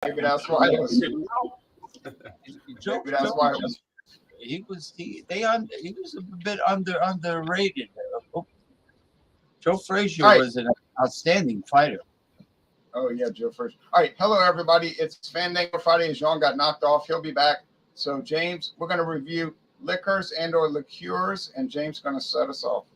Maybe that's why it was. Maybe that's why it was. He was a bit underrated. Oh, Joe Frazier was an outstanding fighter. Oh yeah, Joe Frazier. All right, hello everybody. It's Fandango Friday. Jean got knocked off. He'll be back. So James, we're going to review liquors and/or liqueurs, and James is going to set us off.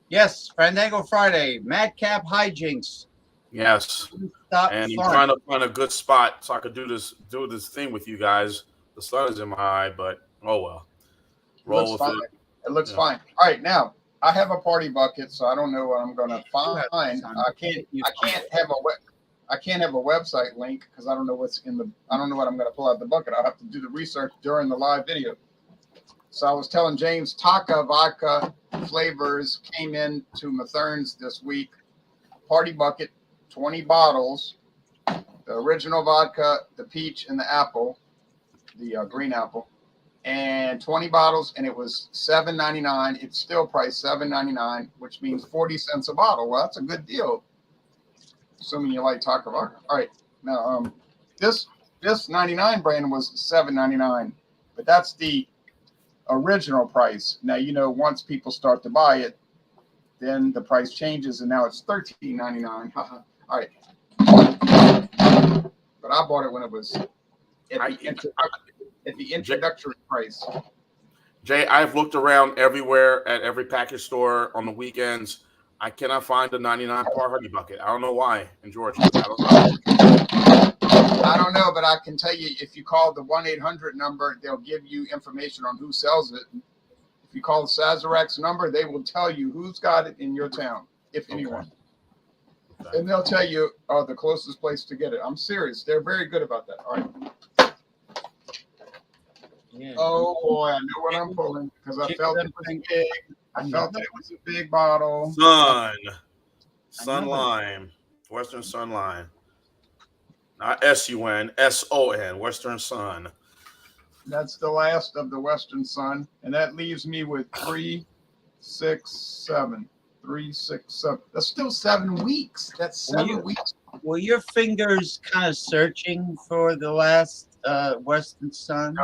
Yes, Fandango Friday, Madcap Hijinks. Yes, and I'm trying to find a good spot so I could do this thing with you guys. The sun is in my eye, but oh well. Roll with it. It looks fine. All right, now I have a party bucket, so I don't know what I'm going to find. I can't have a website link because I don't know what's in the. I don't know what I'm going to pull out the bucket. I'll have to do the research during the live video. So I was telling James, Taka vodka flavors came in to Mathern's this week. Party bucket, 20 bottles. The original vodka, the peach, and the apple, the green apple, and 20 bottles, and it was $7.99. It's still priced $7.99, which means 40 cents a bottle. Well, that's a good deal, assuming you like Taka vodka. All right, now this 99 brand was $7.99, but that's the original price. Now, you know, once people start to buy it, then the price changes, and now it's $13.99. All right. But I bought it when it was at the introductory price. Jay, I've looked around everywhere at every package store on the weekends. I cannot find a 99 par Hardy bucket. I don't know why in Georgia. I don't know, but I can tell you, if you call the 1-800 number, they'll give you information on who sells it. If you call the Sazerac's number, they will tell you who's got it in your town, if anyone. Okay. And they'll tell you the closest place to get it. I'm serious. They're very good about that. All right. Yeah. Oh, boy, I know what I'm pulling because I felt it was big. I felt that it was a big bottle. Sun Lime. Western Sun Lime. Not S-U-N, S-O-N, Western Sun. That's the last of the Western Sun, and that leaves me with 3, 6, 7. 3, 6, 7. That's still 7 weeks. That's 7 weeks. Were your fingers kind of searching for the last Western Sun?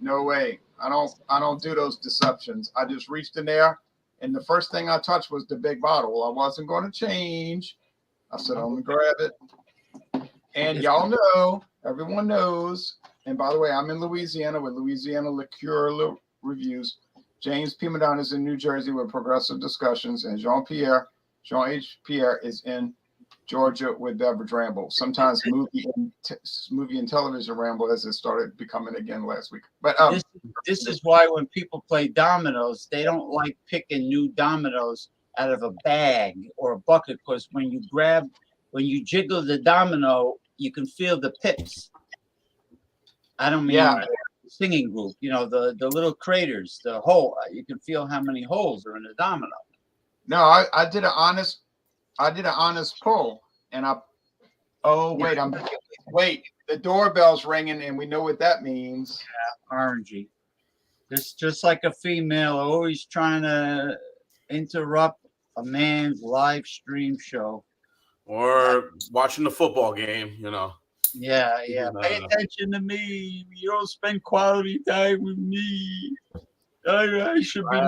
No way. I don't do those deceptions. I just reached in there, and the first thing I touched was the big bottle. I wasn't going to change. I said, I'm going to grab it. And y'all know, everyone knows, and by the way, I'm in Louisiana with Louisiana Liqueur Reviews. James P. Madonna is in New Jersey with Progressive Discussions, and Jean H. Pierre is in Georgia with Beverage Ramble. Sometimes movie and television ramble, as it started becoming again last week. But this is why when people play dominoes, they don't like picking new dominoes out of a bag or a bucket, because when you jiggle the domino, you can feel the pips. I don't mean singing group, you know, the little craters, the hole. You can feel how many holes are in a domino. No, I did an honest pull, and the doorbell's ringing, and we know what that means. Yeah, orangey. It's just like a female always trying to interrupt a man's live stream show. Or watching the football game, you know. Yeah. Pay attention to me. You don't spend quality time with me. I should be.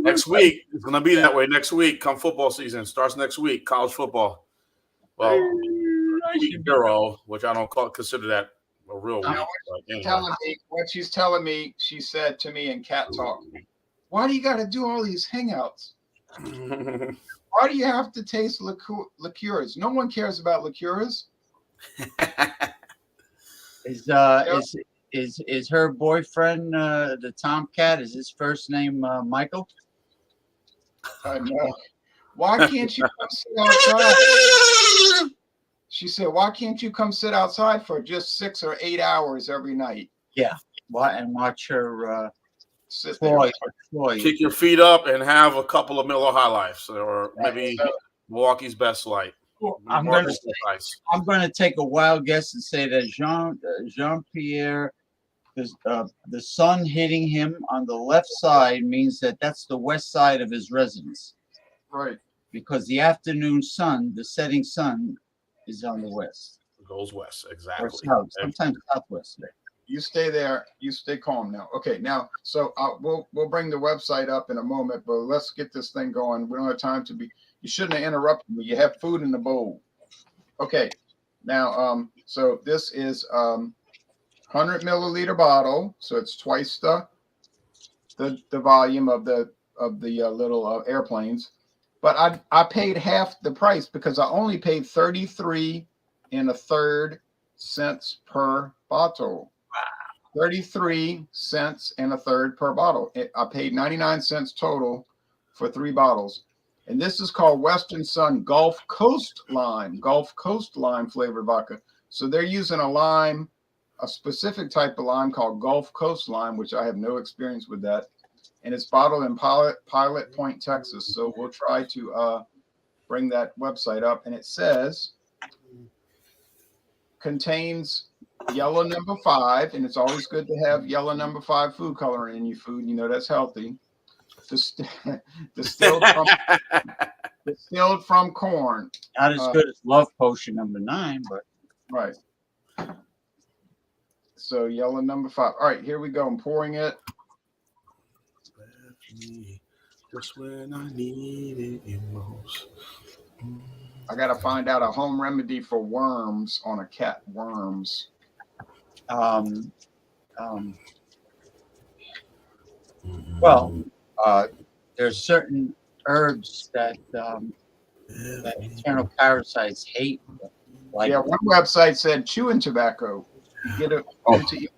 Next week, it's going to be that way. Next week, come football season. Starts next week, college football. Well, Euro, which I don't consider that a real Now, week. But anyway. What she's telling me, she said to me in cat talk, why do you got to do all these hangouts? Why do you have to taste liqueurs? No one cares about liqueurs. Is her boyfriend the Tomcat? Is his first name Michael? I know. Why can't you come sit outside? She said, why can't you come sit outside for just 6 or 8 hours every night? Yeah. And watch her Sit there. Kick your feet up and have a couple of Miller High Lifes, or maybe Milwaukee's Best Light. I'm going to take a wild guess and say that Jean-Pierre, the sun hitting him on the left side means that that's the west side of his residence. Right. Because the afternoon sun, the setting sun, is on the west. It goes west, exactly. Or south, sometimes southwest. You stay there. You stay calm now. Okay, now, so we'll bring the website up in a moment, but let's get this thing going. We don't have time to be. You shouldn't have interrupted me. You have food in the bowl. Okay, now, so this is 100 milliliter bottle, so it's twice the volume of the little airplanes. But I paid half the price because I only paid 33 1/3 cents per bottle. 33 cents and 1/3 per bottle. I paid 99 cents total for 3 bottles. And this is called Western Sun Gulf Coast Lime flavored vodka. So they're using a specific type of lime called Gulf Coast lime, which I have no experience with that. And it's bottled in Pilot Point, Texas. So we'll try to bring that website up. And it says, contains yellow number 5, and it's always good to have yellow number 5 food coloring in your food. You know that's healthy. Distilled from corn. Not as good as Love Potion number 9, but right. So yellow number 5. All right, here we go. I'm pouring it. Just when I needed you most. I gotta find out a home remedy for worms on a cat. Worms. Well, there's certain herbs that internal parasites hate. Like, yeah, one website said chewing tobacco. You get it into you.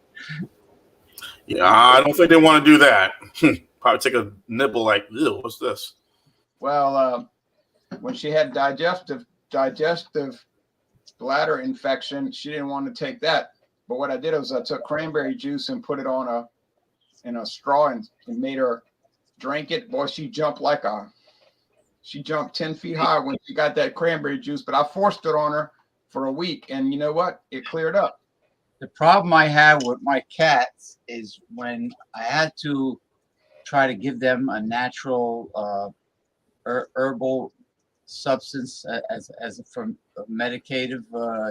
Yeah, I don't think they want to do that. Probably take a nibble like, ew, what's this? Well, when she had digestive bladder infection, she didn't want to take that. But what I did was I took cranberry juice and put it on in a straw and made her drink it. Boy, she jumped 10 feet high when she got that cranberry juice. But I forced it on her for a week, and you know what? It cleared up. the problem I have with my cats is when I had to try to give them a natural herbal substance as from medicative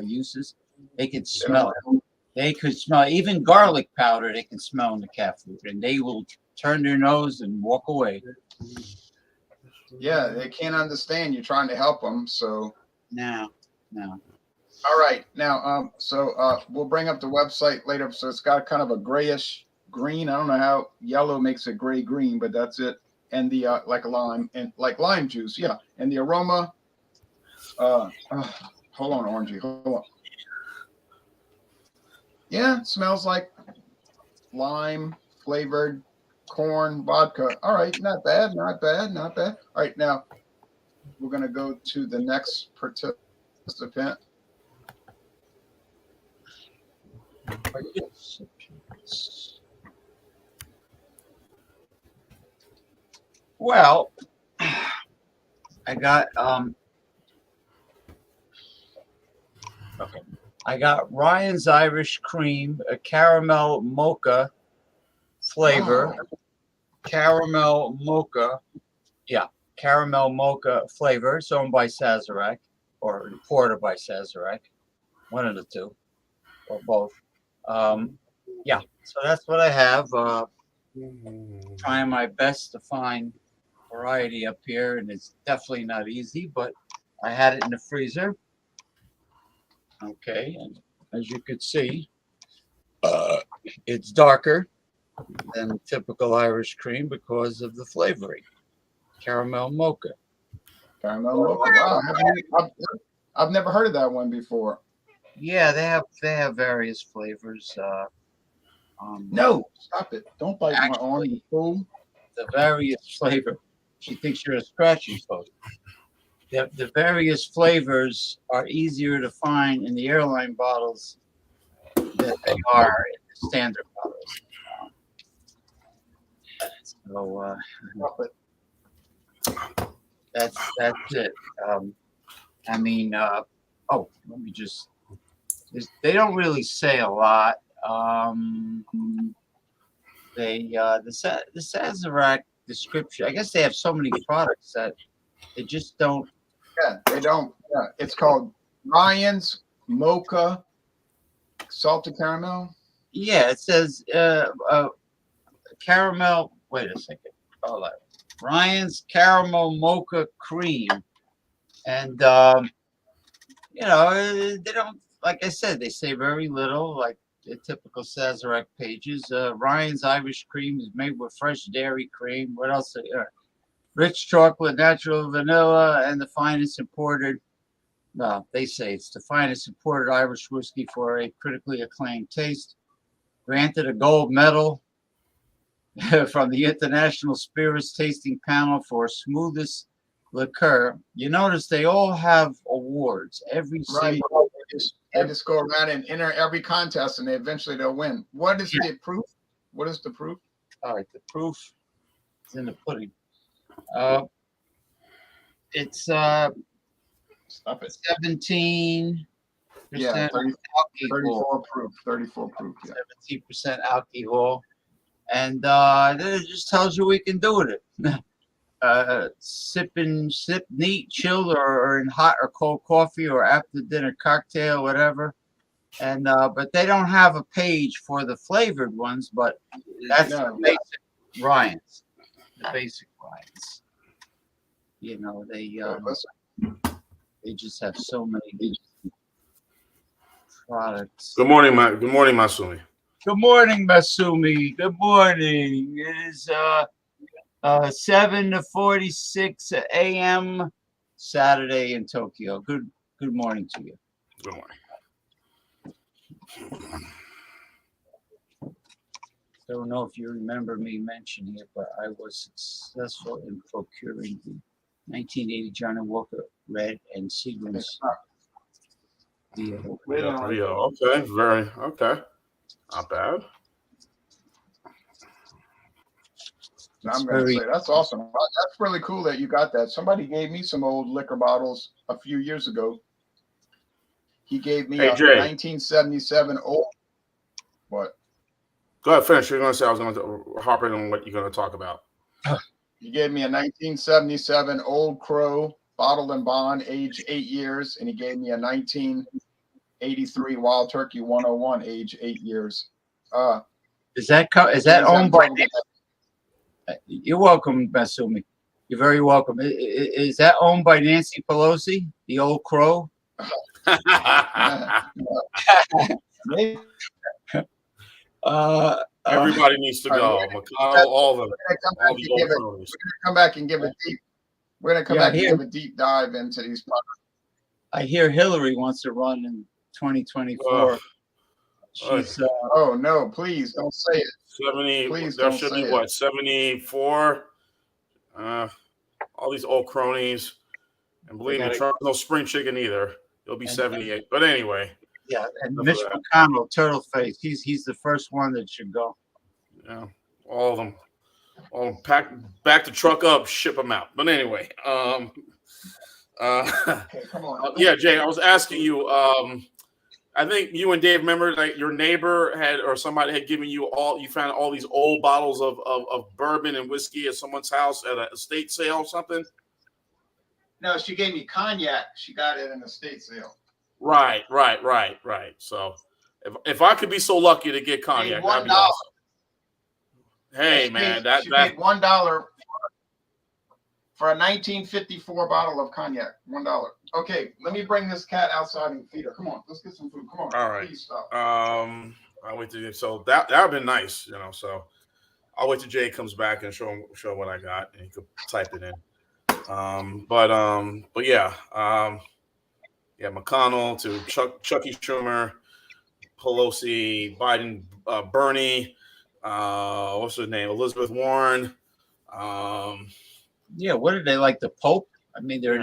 uses, they could smell it. They could smell even garlic powder. They can smell in the cat food, and they will turn their nose and walk away. Yeah, they can't understand you're trying to help them. So No. all right, now we'll bring up the website later. So it's got kind of a grayish green. I don't know how yellow makes it gray green, but that's it. And the like lime and like lime juice, yeah. And the aroma. Hold on, Orangey. Hold on. Yeah, it smells like lime flavored corn vodka. All right, not bad. All right, now we're gonna go to the next participant. Well, I got I got Ryan's Irish Cream, a caramel mocha flavor. Oh. Caramel mocha flavor. It's owned by Sazerac or imported by Sazerac. One of the two or both. So that's what I have. Trying my best to find variety up here, and it's definitely not easy, but I had it in the freezer. Okay, and as you could see, It's darker than typical Irish cream because of the flavoring. Caramel mocha. Caramel mocha. Wow, I've never heard of that one before. Yeah, they have various flavors. No, stop it! Don't bite my Actually, arm, you fool. the various flavor. She thinks you're a scratching post. The various flavors are easier to find in the airline bottles than they are in the standard bottles. So Stop it. that's it. I mean, oh, let me just. They don't really say a lot. The Sazerac description. I guess they have so many products that they just don't. Yeah, they don't. Yeah, it's called Ryan's Mocha Salted Caramel. Yeah, it says caramel. Wait a second. Hold on. Ryan's Caramel Mocha Cream, and you know they don't. Like I said, they say very little. Like the typical Sazerac pages. Ryan's Irish Cream is made with fresh dairy cream. What else? Rich chocolate, natural vanilla, and the finest imported. No, they say it's the finest imported Irish whiskey for a critically acclaimed taste. Granted a gold medal from the International Spirits Tasting Panel for smoothest liqueur. You notice they all have awards. Every Right. single. They just go around and enter every contest, and they'll win. What is the proof? What is the proof? All right, the proof is in the pudding. It's Stop it. 17%. Yeah, 34 proof. 34 proof. Yeah. 17% alcohol, and it just tells you we can do with it. Sip neat, chilled, or in hot or cold coffee, or after dinner cocktail, whatever. And but they don't have a page for the flavored ones, but that's the basic Ryan's. The basic Ryan's. You know, they just have so many products. Good morning, Masumi. Good morning, Masumi. Good morning. It is 7:46 a.m. Saturday in Tokyo. Good morning to you. Good morning. Don't know if you remember me mentioning it, but I was successful in procuring the 1980 Johnny Walker Red and Seagram's. Okay, okay. Not bad. I'm going to say that's awesome. That's really cool that you got that. Somebody gave me some old liquor bottles a few years ago. He gave me a 1977 old. What? Go ahead, finish. You're going to say I was going to hop in on what you're going to talk about. He gave me a 1977 Old Crow bottled and bond, age 8 years, and he gave me a 1983 Wild Turkey 101, age 8 years. Is that owned by? You're welcome, Masumi. You're very welcome. Is that owned by Nancy Pelosi, the Old Crow? Everybody needs to go. McConnell, all of them. We're gonna come back and give a deep. We're gonna come back and give a deep dive into these products. I hear Hillary wants to run in 2024. She's. Oh no! Please don't say it. 70. Please there don't should say be it. What 74. All these old cronies, and believe me, Trump's no spring chicken either. He'll be 78. But anyway. Yeah, and Mitch McConnell, turtle face. He's the first one that should go. Yeah, all of them. All back the truck up, ship them out. But anyway, Hey, come on. Yeah, Jay, I was asking you. I think you and Dave remember, like, your neighbor or somebody had given you you found all these old bottles of bourbon and whiskey at someone's house at an estate sale or something. No, she gave me cognac. She got it in an estate sale. Right. So, if I could be so lucky to get cognac, that'd be awesome. Hey, man, she paid $1 for a 1954 bottle of cognac. $1. Okay, let me bring this cat outside and feed her. Come on, let's get some food. Come on. All right. Please stop. I'll wait to so that would have been nice, you know. So I'll wait till Jay comes back and show what I got, and he could type it in. But yeah, yeah, McConnell to Chucky Schumer, Pelosi, Biden, Bernie, what's her name, Elizabeth Warren. Yeah, what are they like? The Pope? I mean, they're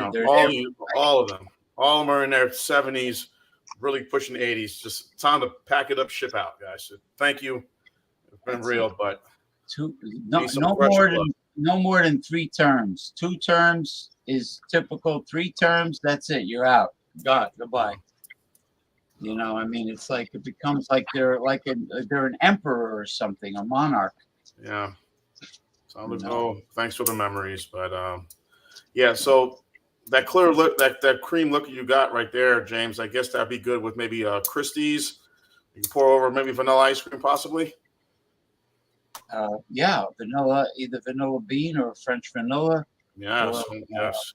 all of them. All of them are in their 70s, really pushing the 80s. Just time to pack it up, ship out, guys. So thank you. It's been real, but no more than 3 terms. 2 terms is typical. 3 terms, that's it. You're out. Goodbye. You know, I mean, it's like it becomes like they're an emperor or something, a monarch. Yeah. So thanks for the memories, but yeah. So that clear look, that cream look you got right there, James. I guess that'd be good with maybe Christie's. You can pour over maybe vanilla ice cream, possibly. Yeah, vanilla, either vanilla bean or French vanilla. Yes, Or, yes.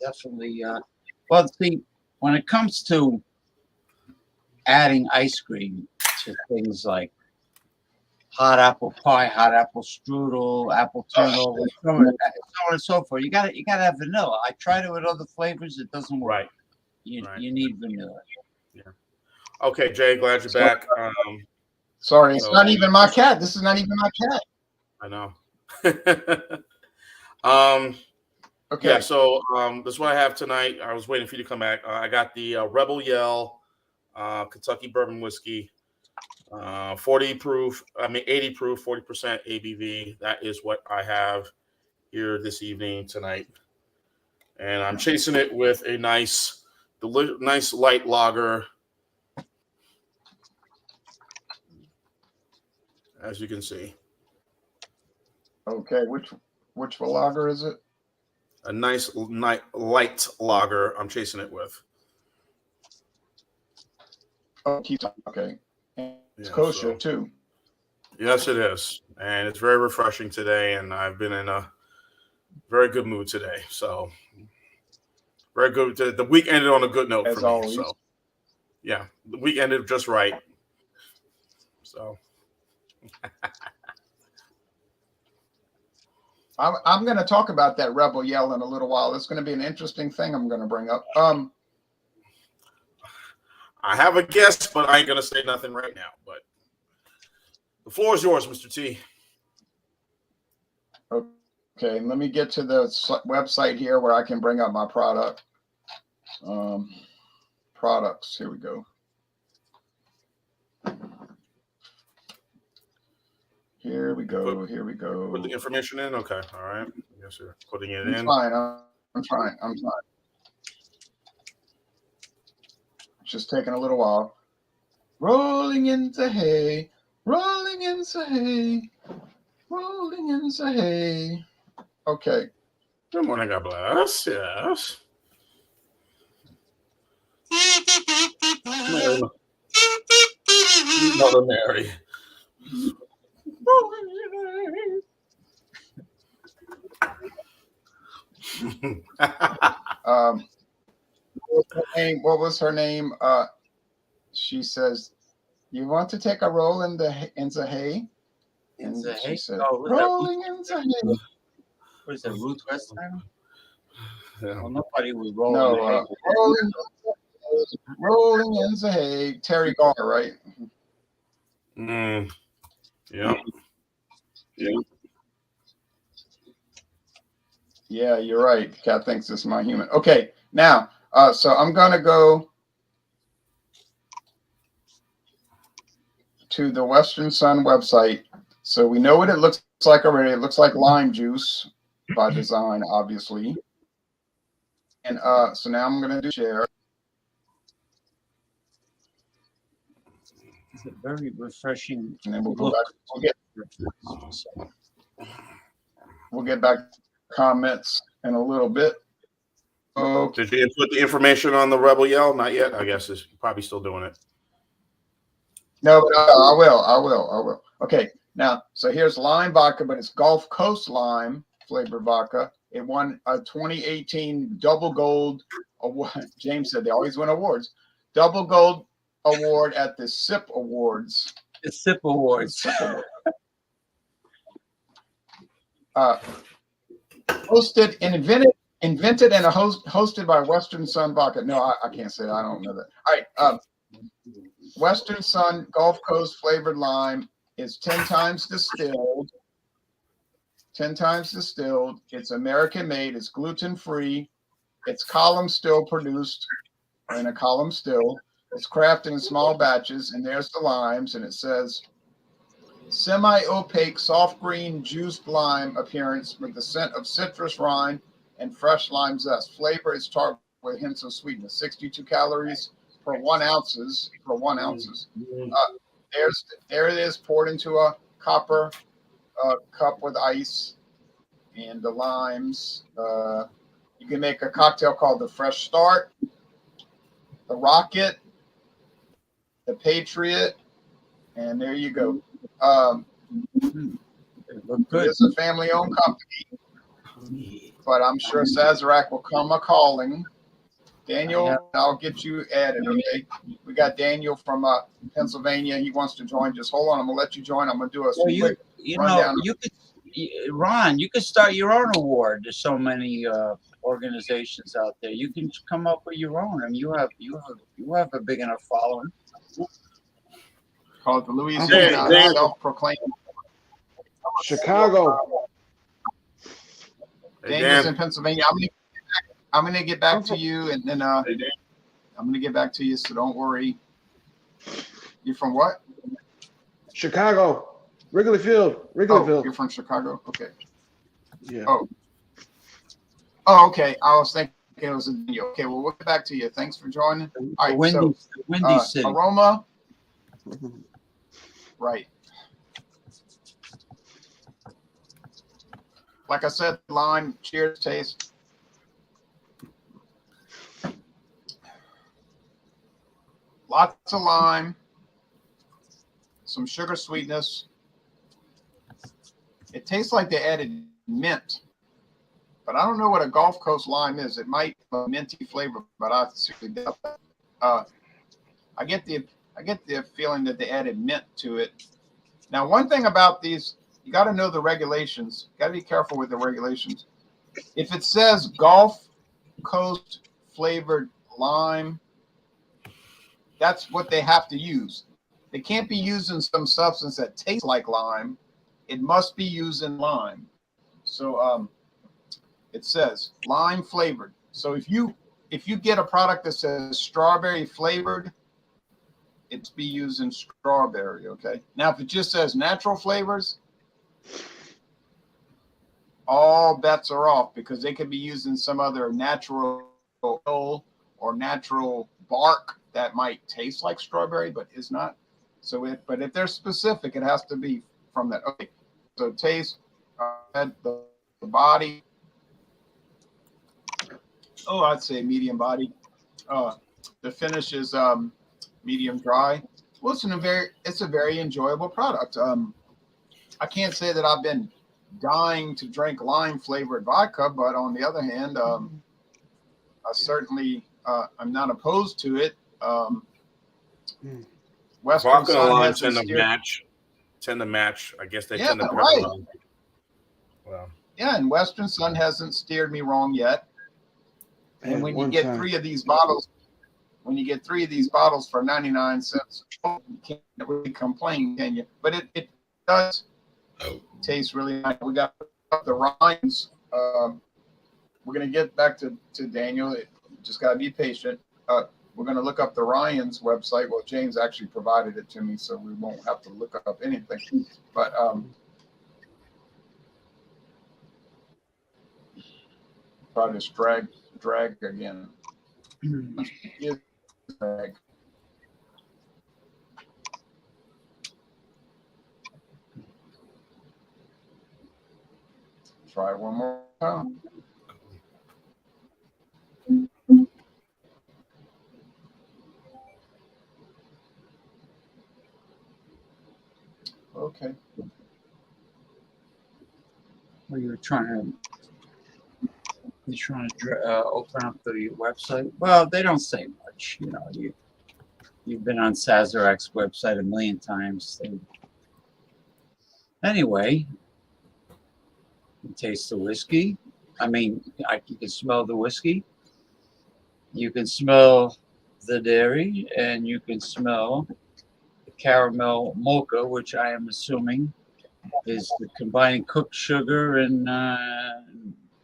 Definitely. Well, see, when it comes to adding ice cream to things like hot apple pie, hot apple strudel, apple turnover, so on and so forth, you gotta have vanilla. I tried it with other flavors; it doesn't work. Right. You need vanilla. Yeah. Okay, Jay. Glad you're back. Sorry, it's not even my cat. This is not even my cat. I know. Okay. Yeah, so this is what I have tonight. I was waiting for you to come back. I got the Rebel Yell Kentucky bourbon whiskey, 80 proof, 40% ABV. That is what I have here this evening tonight. And I'm chasing it with a nice light lager. As you can see. Okay, which lager is it? A nice light lager I'm chasing it with. Oh, okay. It's kosher too. Yes, it is. And it's very refreshing today, and I've been in a very good mood today. So very good. The week ended on a good note for me. Always. So yeah, the week ended just right. So I'm going to talk about that Rebel Yell in a little while. It's going to be an interesting thing I'm going to bring up. I have a guess, but I ain't going to say nothing right now. But the floor is yours, Mr. T. Okay, let me get to the website here where I can bring up my product. Products. Here we go. Here we go. Here we go. Put the information in. Okay. All right. Yes, sir. Putting it in. I'm trying. Just taking a little while. Rolling into hay. Rolling into hay. Rolling into hay. Okay. Good morning. God bless. Yes. Mother Mary. What was her name? She says, "You want to take a roll into hay?" And she said, "Rolling into hay." What is that, Ruth Westheimer? Yeah. Well, nobody would roll. No, rolling into hay. Terry Garr, right? Yeah. Yeah, you're right. Cat thinks it's my human. Okay, now, so I'm gonna go to the Western Sun website. So we know what it looks like already. It looks like lime juice by design, obviously. And so now I'm gonna do share. It's a very refreshing. And then we'll go back. We'll get back to comments in a little bit. Okay. Did you put the information on the Rebel Yell? Not yet. I guess it's probably still doing it. No, I will. Okay, now, so here's lime vodka, but it's Gulf Coast lime flavored vodka. It won a 2018 double gold award. James said they always win awards. Double gold award at the SIP Awards. The SIP Awards. Hosted and invented and hosted by Western Sun Vodka. No, I can't say that. I don't know that. All right. Western Sun Gulf Coast flavored lime is 10 times distilled. 10 times distilled. It's American made. It's gluten free. It's column still produced in a column still. It's crafted in small batches. And there's the limes. And it says semi-opaque, soft green, juiced lime appearance with the scent of citrus rind and fresh lime zest. Flavor is tart with hints of sweetness. 62 calories per 1 ounces. There it is, poured into a copper cup with ice and the limes. You can make a cocktail called the Fresh Start, the Rocket, the Patriot, and there you go. It's a family-owned company, but I'm sure Sazerac will come a-calling. Daniel, I'll get you added, okay? We got Daniel from Pennsylvania. He wants to join. Just hold on. I'm going to let you join. I'm going to do a quick rundown. Ron, you could start your own award. There's so many organizations out there. You can come up with your own. I mean, you have a big enough following. Called the Louisiana self-proclaimed Chicago. Daniel's in Pennsylvania. I'm gonna get back to you, and then I'm gonna get back to you. So don't worry. You from what? Chicago. Wrigley Field. Oh, you're from Chicago. Okay. Yeah. Oh, okay. I was thinking it was in Daniel. Okay. Well, we'll get back to you. Thanks for joining. All right. So, aroma. Right. Like I said, lime, cheers, taste. Lots of lime, some sugar sweetness. It tastes like they added mint, but I don't know what a Gulf Coast lime is. It might have a minty flavor, but I seriously doubt that. I get the feeling that they added mint to it. Now, one thing about these, you got to know the regulations. Got to be careful with the regulations. If it says Gulf Coast flavored lime, that's what they have to use. They can't be using some substance that tastes like lime. It must be used in lime. So it says lime flavored. So if you get a product that says strawberry flavored, it's be used in strawberry, okay? Now, if it just says natural flavors, all bets are off because they could be used in some other natural oil or natural bark that might taste like strawberry, but is not. So, but if they're specific, it has to be from that. Okay, so taste, the body. Oh, I'd say medium body. The finish is medium dry. Well, it's a very enjoyable product. I can't say that I've been dying to drink lime flavored vodka, but on the other hand, I certainly I'm not opposed to it. Western vodka Sun and lime tend to match. I guess they tend to right. Wow. Yeah, and Western Sun hasn't steered me wrong yet. And when you get 3 of these bottles, for 99 cents, you can't really complain, can you? But it does taste really nice. We got the rinds. We're going to get back to Daniel. Just got to be patient. We're going to look up the Ryan's website. Well, James actually provided it to me, so we won't have to look up anything. But probably just drag again. Drag. Try one more time. Okay. Well, you're trying to open up the website. Well, they don't say much, you know. You've been on Sazerac's website a million times. Anyway, you taste the whiskey. I mean, you can smell the whiskey. You can smell the dairy, and you can smell the caramel mocha, which I am assuming is the combining cooked sugar and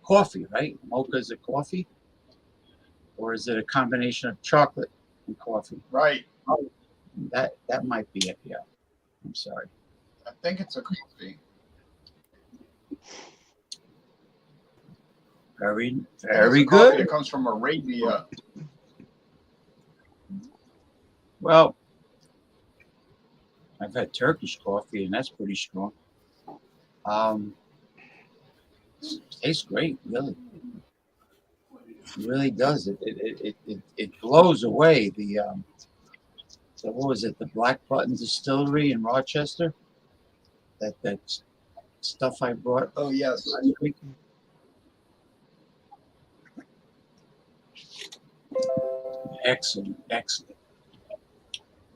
coffee, right? Mocha is a coffee, or is it a combination of chocolate and coffee? Right. That might be it. Yeah, I'm sorry. I think it's a coffee. Very, I think it's very a coffee good. that comes from Arabia. Well, I've had Turkish coffee, and that's pretty strong. Tastes great, really. It really does. It blows away the so what was it? The Black Button Distillery in Rochester. That stuff I brought Oh yes. last week. Excellent, excellent.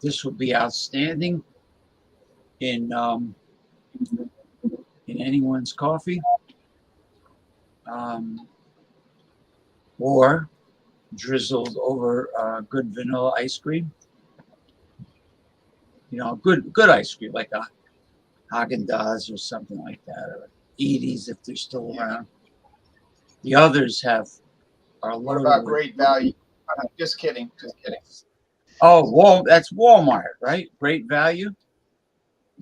This would be outstanding in anyone's coffee, or drizzled over good vanilla ice cream. You know, good ice cream like a Haagen-Dazs or something like that, or Edie's if they're still around. The others are What loaded about with. Great Value? Just kidding. Just kidding. Oh, that's Walmart, right? Great Value.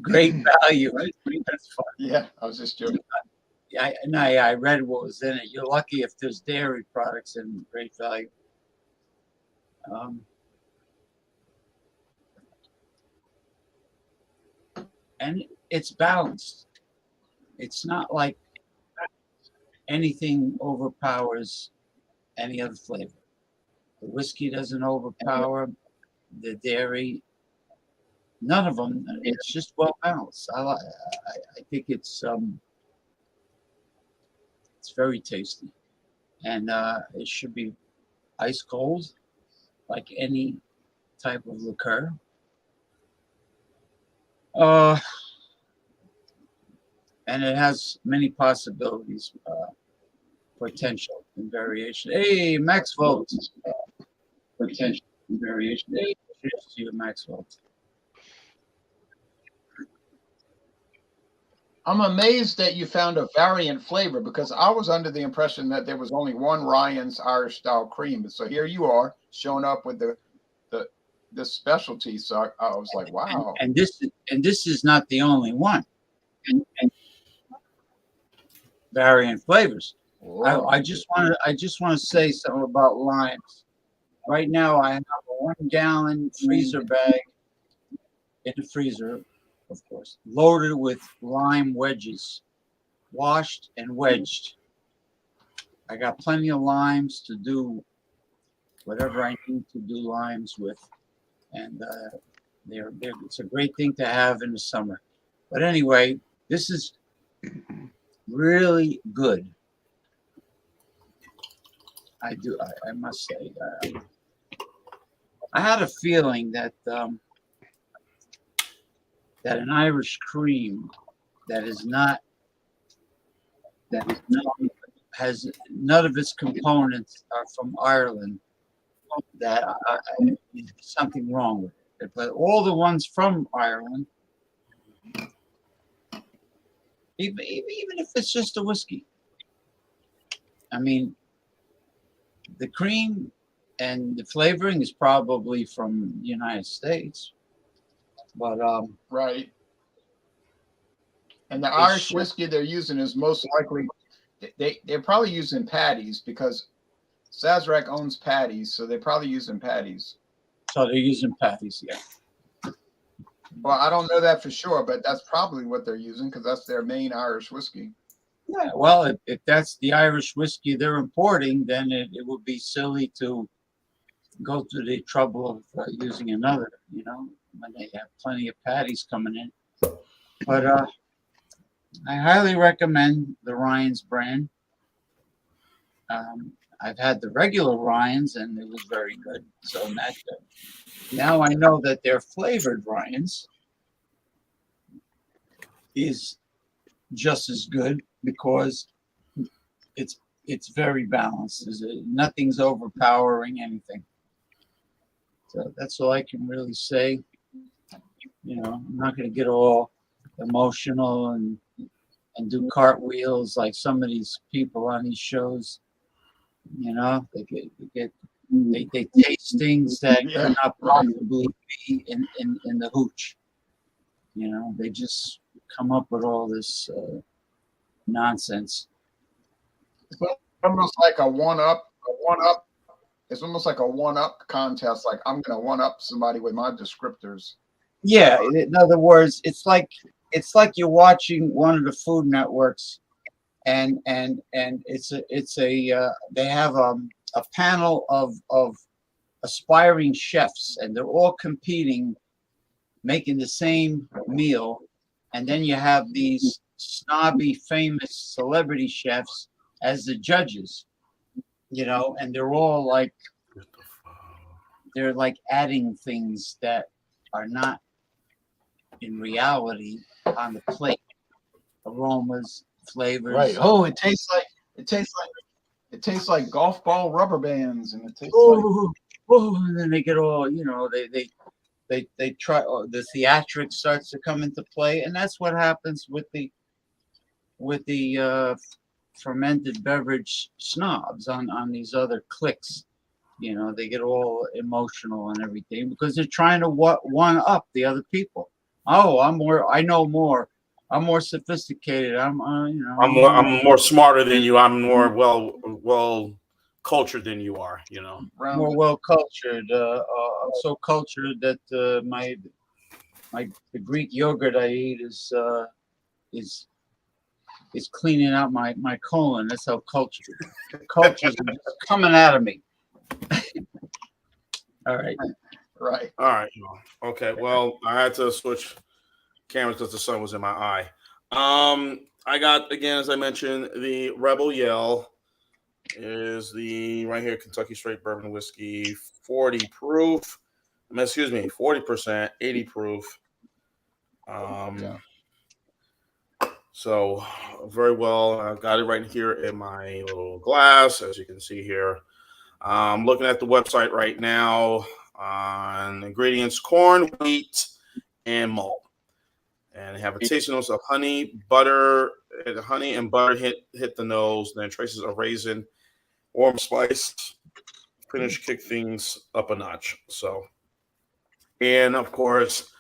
Great Value, right? That's fun. Yeah, I was just joking. I read what was in it. You're lucky if there's dairy products in Great Value. And it's balanced. It's not like anything overpowers any other flavor. The whiskey doesn't overpower the dairy. None of them. It's just well balanced. I think it's very tasty, and it should be ice cold, like any type of liqueur. And it has many possibilities, potential and variation. Hey, Max Volt. Potential and variation. Hey, cheers to you, Max Volt. I'm amazed that you found a variant flavor because I was under the impression that there was only one Ryan's Irish style cream. So here you are showing up with the specialty. So I was like, wow. And this is not the only one. And variant flavors. I just want to say something about limes. Right now, I have a 1 gallon freezer bag in the freezer, of course, loaded with lime wedges, washed and wedged. I got plenty of limes to do whatever I need to do limes with, and it's a great thing to have in the summer. But anyway, this is really good. I must say, I had a feeling that that an Irish cream has none of its components are from Ireland, that there's something wrong with it. But all the ones from Ireland, even if it's just a whiskey, I mean, the cream and the flavoring is probably from the United States, but Right. And the Irish whiskey they're using is most likely they're probably using Paddy's because Sazerac owns Paddy's, so they're probably using Paddy's. So they're using Paddy's, yeah. Well, I don't know that for sure, but that's probably what they're using because that's their main Irish whiskey. Yeah, well, if that's the Irish whiskey they're importing, then it would be silly to go to the trouble of using another, when they have plenty of Paddy's coming in. But I highly recommend the Ryan's brand. I've had the regular Ryans, and it was very good. So now I know that their flavored Ryans is just as good because it's very balanced. Nothing's overpowering anything. So that's all I can really say. I'm not going to get all emotional and do cartwheels like some of these people on these shows. They taste things that could not possibly be in the hooch. They just come up with all this nonsense. It's almost like a one-up. It's almost like a one-up contest. Like I'm gonna one-up somebody with my descriptors. Yeah, in other words, it's like you're watching one of the Food Networks, and they have a panel of aspiring chefs, and they're all competing, making the same meal, and then you have these snobby, famous celebrity chefs as the judges, and they're all like adding things that are not in reality on the plate. Aromas, flavors. Right. Oh, it tastes like golf ball rubber bands, and it tastes and then they get all, they try. The theatrics starts to come into play, and that's what happens with the fermented beverage snobs on these other cliques. They get all emotional and everything because they're trying to one up the other people. Oh, I know more. I'm more sophisticated. I'm more smarter than you. I'm more well cultured than you are. More well cultured. I'm so cultured that the Greek yogurt I eat is cleaning out my colon. That's how culture's coming out of me. All right. Right. All right. Okay. Well, I had to switch cameras because the sun was in my eye. I got, again, as I mentioned, the Rebel Yell is the right here Kentucky Straight Bourbon Whiskey, 40 proof. 40%, 80 proof. So very well. I've got it right here in my little glass, as you can see here. I'm looking at the website right now on ingredients: corn, wheat, and malt. And they have a tasting notes of honey, butter. Honey and butter hit the nose, then traces of raisin, warm spice. Finish kick things up a notch. So, and of course,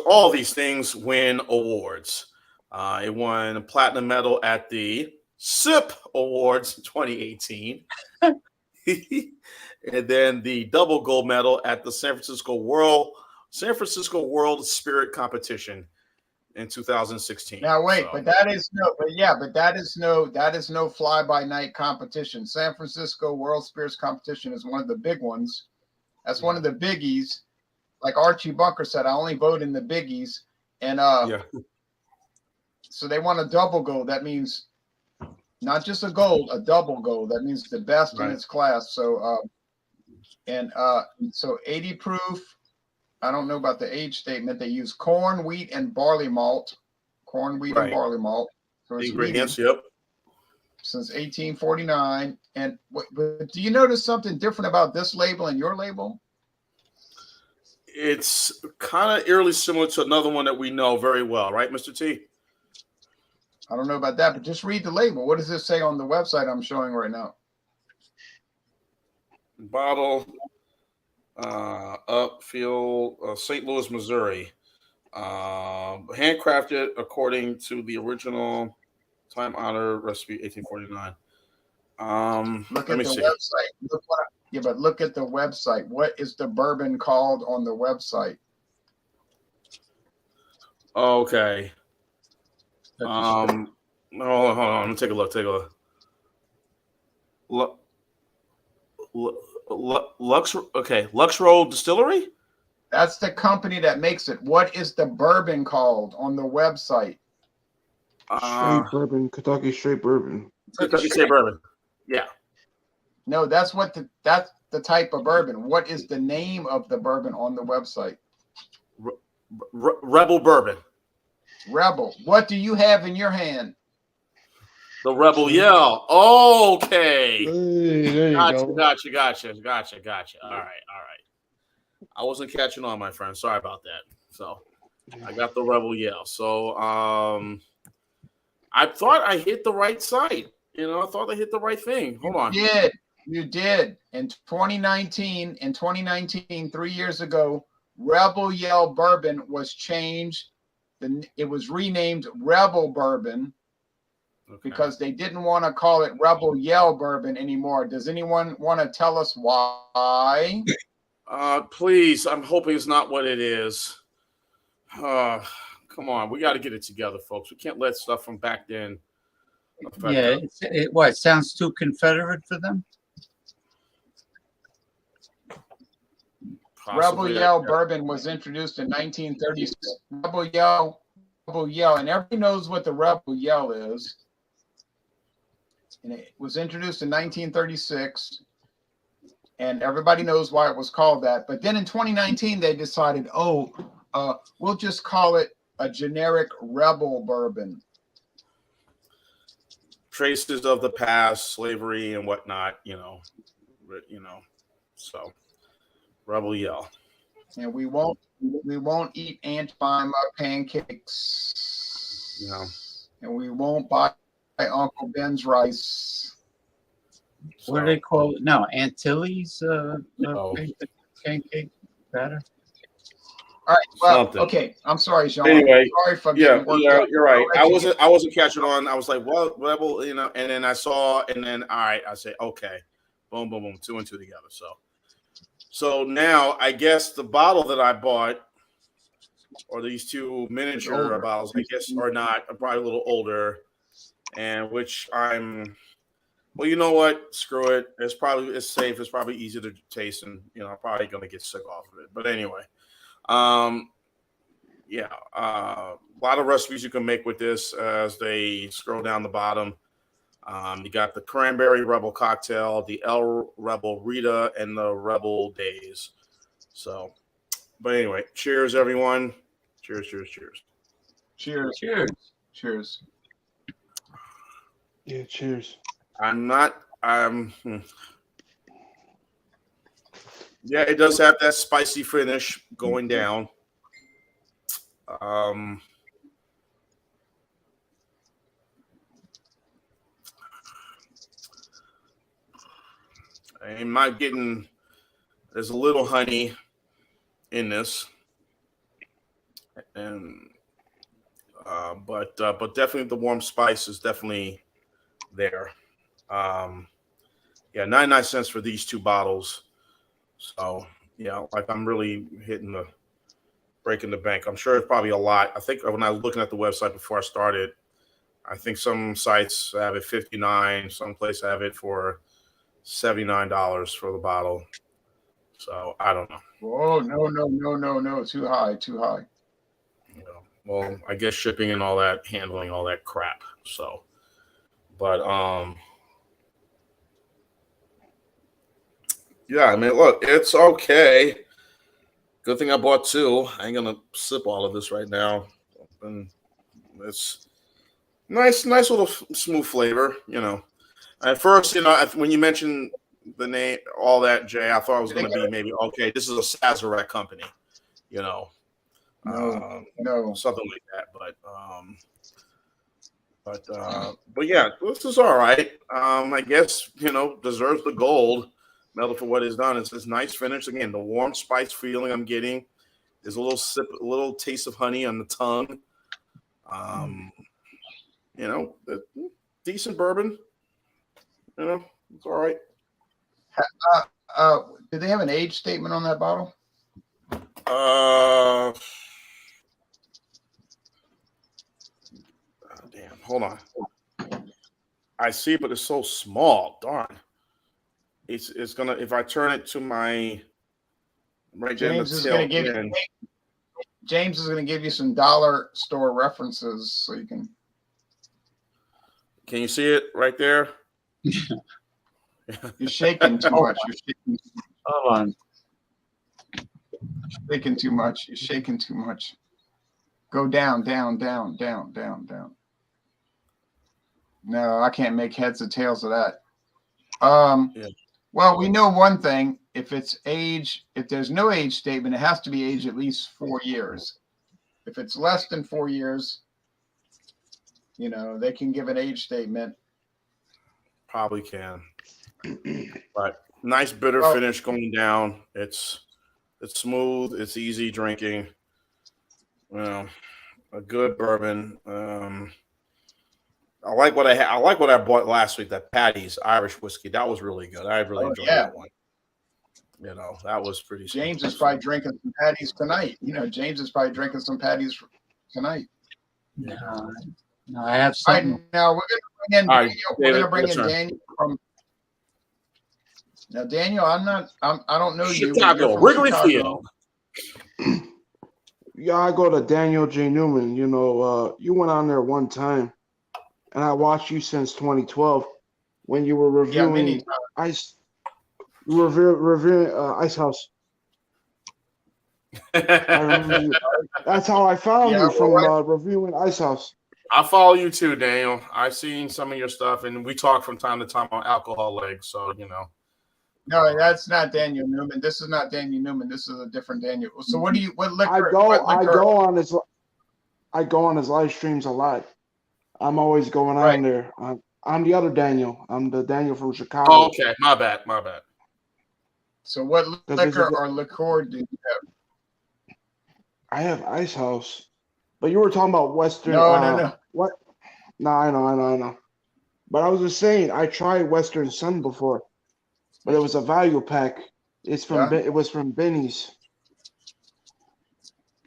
all these things win awards. It won a platinum medal at the SIP Awards 2018. And then the double gold medal at the San Francisco World Spirit Competition in 2016. Now wait, but that is no fly by night competition. San Francisco World Spirits Competition is one of the big ones. That's one of the biggies. Like Archie Bunker said, I only vote in the biggies, and so they want a double gold. That means not just a gold, a double gold. That means the best in its class. So, so 80 proof. I don't know about the age statement. They use corn, wheat, and barley malt. Corn, wheat, and barley malt. So it's ingredients, since 1849. And but do you notice something different about this label and your label? It's kind of eerily similar to another one that we know very well, right, Mr. T? I don't know about that, but just read the label. What does this say on the website I'm showing right now? Bottle, Upfield, St. Louis, Missouri. Handcrafted according to the original time-honored recipe, 1849. Look at the website. Look at the website. What is the bourbon called on the website? Okay. Hold on. Let me take a look. Lux Road Distillery? That's the company that makes it. What is the bourbon called on the website? Straight bourbon, Kentucky Straight Bourbon. Kentucky Straight Bourbon. Yeah. No, that's the type of bourbon. What is the name of the bourbon on the website? Rebel Bourbon. Rebel. What do you have in your hand? The Rebel Yell. Okay. Hey, there you go. Gotcha. All right. I wasn't catching on, my friend. Sorry about that. So I got the Rebel Yell. So I thought I hit the right site. You know, I thought I hit the right thing. Hold on. You did. In 2019, 3 years ago, Rebel Yell Bourbon was changed. It was renamed Rebel Bourbon because they didn't want to call it Rebel Yell Bourbon anymore. Does anyone want to tell us why? Please, I'm hoping it's not what it is. Come on, we got to get it together, folks. We can't let stuff from back then affect Yeah, us. it sounds too Confederate for them? Rebel Yell Bourbon was introduced in 1936. Rebel Yell, and everybody knows what the Rebel Yell is. And it was introduced in 1936, and everybody knows why it was called that. But then in 2019, they decided, we'll just call it a generic Rebel Bourbon. Traces of the past, slavery and whatnot, so Rebel Yell. And we won't eat Aunt Jemima pancakes. No. And we won't buy Uncle Ben's rice. What do they call it? No, Antilles No. pancake batter. All right. Well, Something. Okay. I'm sorry, Sean. Anyway, Sorry for getting worked up. you're right. I'll I let you wasn't catching on. I was like, what Rebel, and then I saw, and then all right, I say, okay, boom, 2 and 2 together. So now I guess the bottle that I bought, or these two miniature bottles, I guess are not, are probably a little older, and which well, you know what? Screw it. It's safe. It's probably easy to taste, and I'm probably gonna get sick off of it. But anyway. A lot of recipes you can make with this as they scroll down the bottom. You got the Cranberry Rebel Cocktail, the El Rebel Rita, and the Rebel Days. So, but anyway, cheers, everyone. Cheers. Cheers. Yeah, cheers. Yeah, it does have that spicy finish going down. I'm not getting. There's a little honey in this, and but definitely the warm spice is definitely there. 99 cents for these two bottles. So like I'm really breaking the bank. I'm sure it's probably a lot. I think when I was looking at the website before I started, I think some sites have it $59, some places have it for $79 for the bottle. So I don't know. Oh no! Too high. Well, I guess shipping and all that, handling all that crap. So, but yeah, I mean, look, it's okay. Good thing I bought two. I ain't gonna sip all of this right now. And it's nice little smooth flavor. At first, when you mentioned the name, all that, Jay, I thought it was gonna be maybe okay. This is a Sazerac company, No. something like that. But yeah, this is all right. I guess deserves the gold medal for what it's done. It's this nice finish. Again, the warm spice feeling I'm getting. There's a little taste of honey on the tongue. Decent bourbon. It's all right. Did they have an age statement on that bottle? Damn. Hold on. I see, but it's so small. Darn. It's gonna, if I turn it to my right there. James is gonna give you some dollar store references so you can. Can you see it right there? You're shaking too much. You're Hold on. shaking too much. You're shaking too much. Go down, down, down, down, down, down. No, I can't make heads or tails of that. Yeah. Well, we know one thing. If it's age, if there's no age statement, it has to be age at least 4 years. If it's less than 4 years, you know, they can give an age statement. Probably can. But nice bitter Well, finish going down. It's smooth. It's easy drinking. Well, a good bourbon. I like what I like what I bought last week. That Patty's Irish whiskey. That was really good. I really enjoyed that one. You know, that was pretty. James is probably drinking some patties tonight. You know, James is probably drinking some patties tonight. No, I have All right, something. now we're going to bring in All right, Daniel. We're going to bring in David, Daniel from. Now, Daniel, I don't know you. but Chicago, you're from Wrigley Chicago. Field. Yeah, I go to Daniel J. Newman. You know, you went on there one time, and I watched you since 2012 when you were Yeah, many reviewing times. Ice. You were reviewing Ice House. I remember you. That's how I found Yeah, you, from well, reviewing Ice House. I follow you too, Daniel. I've seen some of your stuff, and we talk from time to time on Alcohol Legs. So you know. no, that's not Daniel Newman. This is not Daniel Newman. This is a different Daniel. So what liquor? I go on his live streams a lot. I'm always going on there. I'm the other Daniel. I'm the Daniel from Chicago. Oh, okay. My bad. So what Because liquor or liqueur do you have? I have Ice House, but you were talking about Western. No. What? No, I know. But I was just saying, I tried Western Sun before, but it was a value pack. It was from Benny's.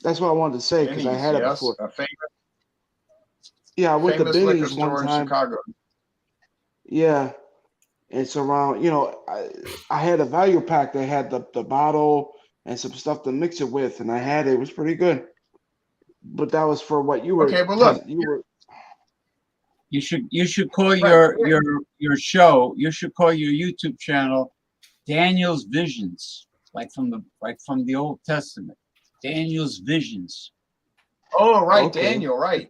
That's what I wanted to say because I had it before. A famous, yeah, I went to liquor Benny's store one in time. Chicago. Yeah, it's around. You know, I had a value pack. They had the bottle and some stuff to mix it with, and I had it. It was pretty good. But that was for what you were. Okay, well, look. You should call your show. You should call your YouTube channel Daniel's Visions, like from the Old Testament. Daniel's Visions. Oh, right, Okay. Daniel, right.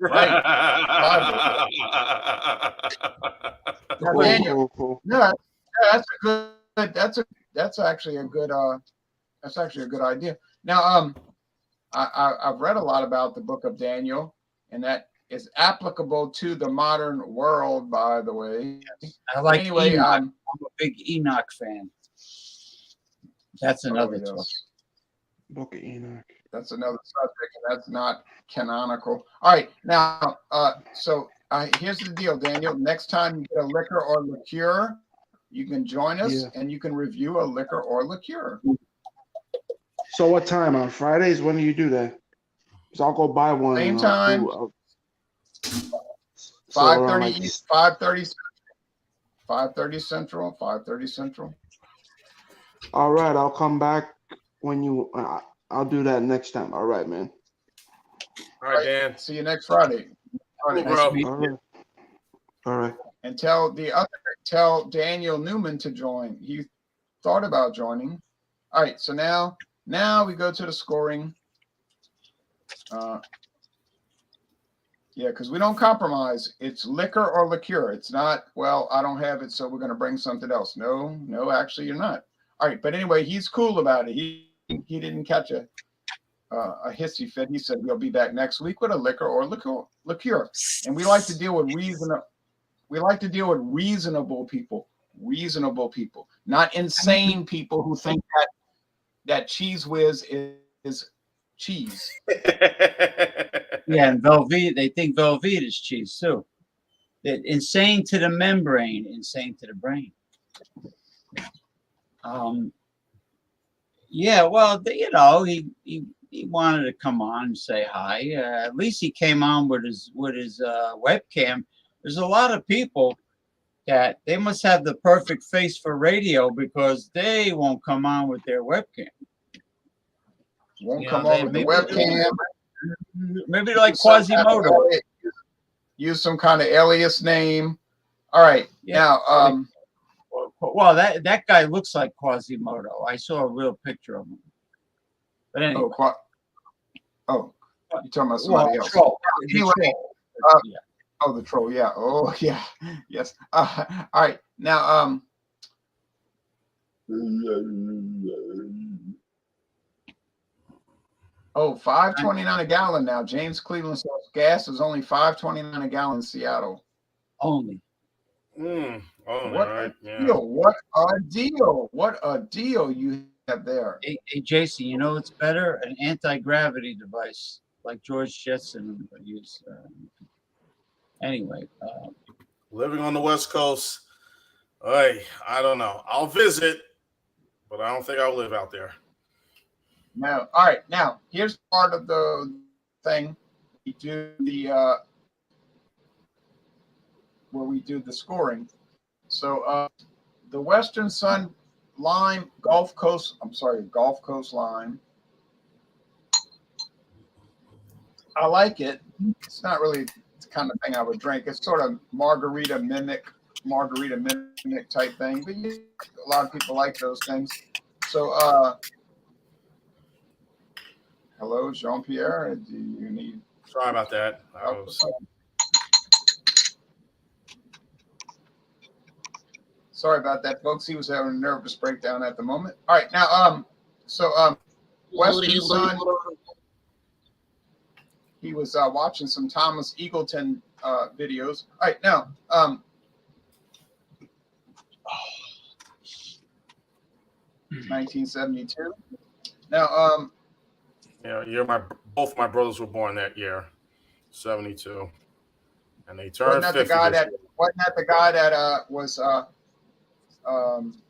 Cool, Daniel. cool. No, that's actually a good idea. Now, I've read a lot about the book of Daniel, and that is applicable to the modern world, by the way. I like anyway, Enoch. I'm a big Enoch fan. That's another talk. Book of Enoch. That's another subject, and that's not canonical. All right, now, so here's the deal, Daniel. Next time you get a liquor or liqueur, you can join us, and you can review a liquor or liqueur. So what time on Fridays? When do you do that? Because I'll go buy one. Same time. 5:30 Central. All right, I'll come back when you. I'll do that next time. All right, man. All right, Dan. See you next Friday. Cool, bro. All right. And tell Daniel Newman to join. He thought about joining. All right, so now we go to the scoring. Yeah, because we don't compromise. It's liquor or liqueur. It's not, well, I don't have it, so we're going to bring something else. No, actually, you're not. All right, but anyway, he's cool about it. He didn't catch a hissy fit. He said we'll be back next week with a liquor or liqueur. And we like to deal with reasonable people, not insane people who think that Cheese Whiz is cheese. Yeah, and Velveeta, they think Velveeta is cheese too. They're insane to the membrane, insane to the brain. Yeah, well, you know, he wanted to come on and say hi. At least he came on with his webcam. There's a lot of people that they must have the perfect face for radio because they won't come on with their webcam. Won't come on with the webcam. Maybe like Quasimodo. Use some kind of alias name. All right. Yeah. Now, Well, that guy looks like Quasimodo. I saw a real picture of him. But anyway. Oh, you're talking about somebody else. Troll. Anyway, Yeah. oh, the troll. Yeah. Oh, yeah. Yes. All right. Now, $5.29 a gallon now. James Cleveland says gas is only $5.29 a gallon in Seattle. Only. What a deal! What a deal! What a deal you have there. Hey, Jason, you know it's better? An anti-gravity device like George Jetson used. Anyway. Living on the West Coast, I don't know. I'll visit, but I don't think I'll live out there. No. All right. Now, here's part of the thing. We do the where we do the scoring. So the Western Sun Lime Gulf Coast Lime. I like it. It's not really the kind of thing I would drink. It's sort of margarita mimic type thing. But a lot of people like those things. So hello, Jean-Pierre. Do you need Sorry about that. Sorry about that, folks. He was having a nervous breakdown at the moment. All right, now, Western Sun. He was watching some Thomas Eagleton videos. All right, now, 1972. Now, yeah, both my brothers were born that year, 72, and they turned 50. Wasn't that the guy that was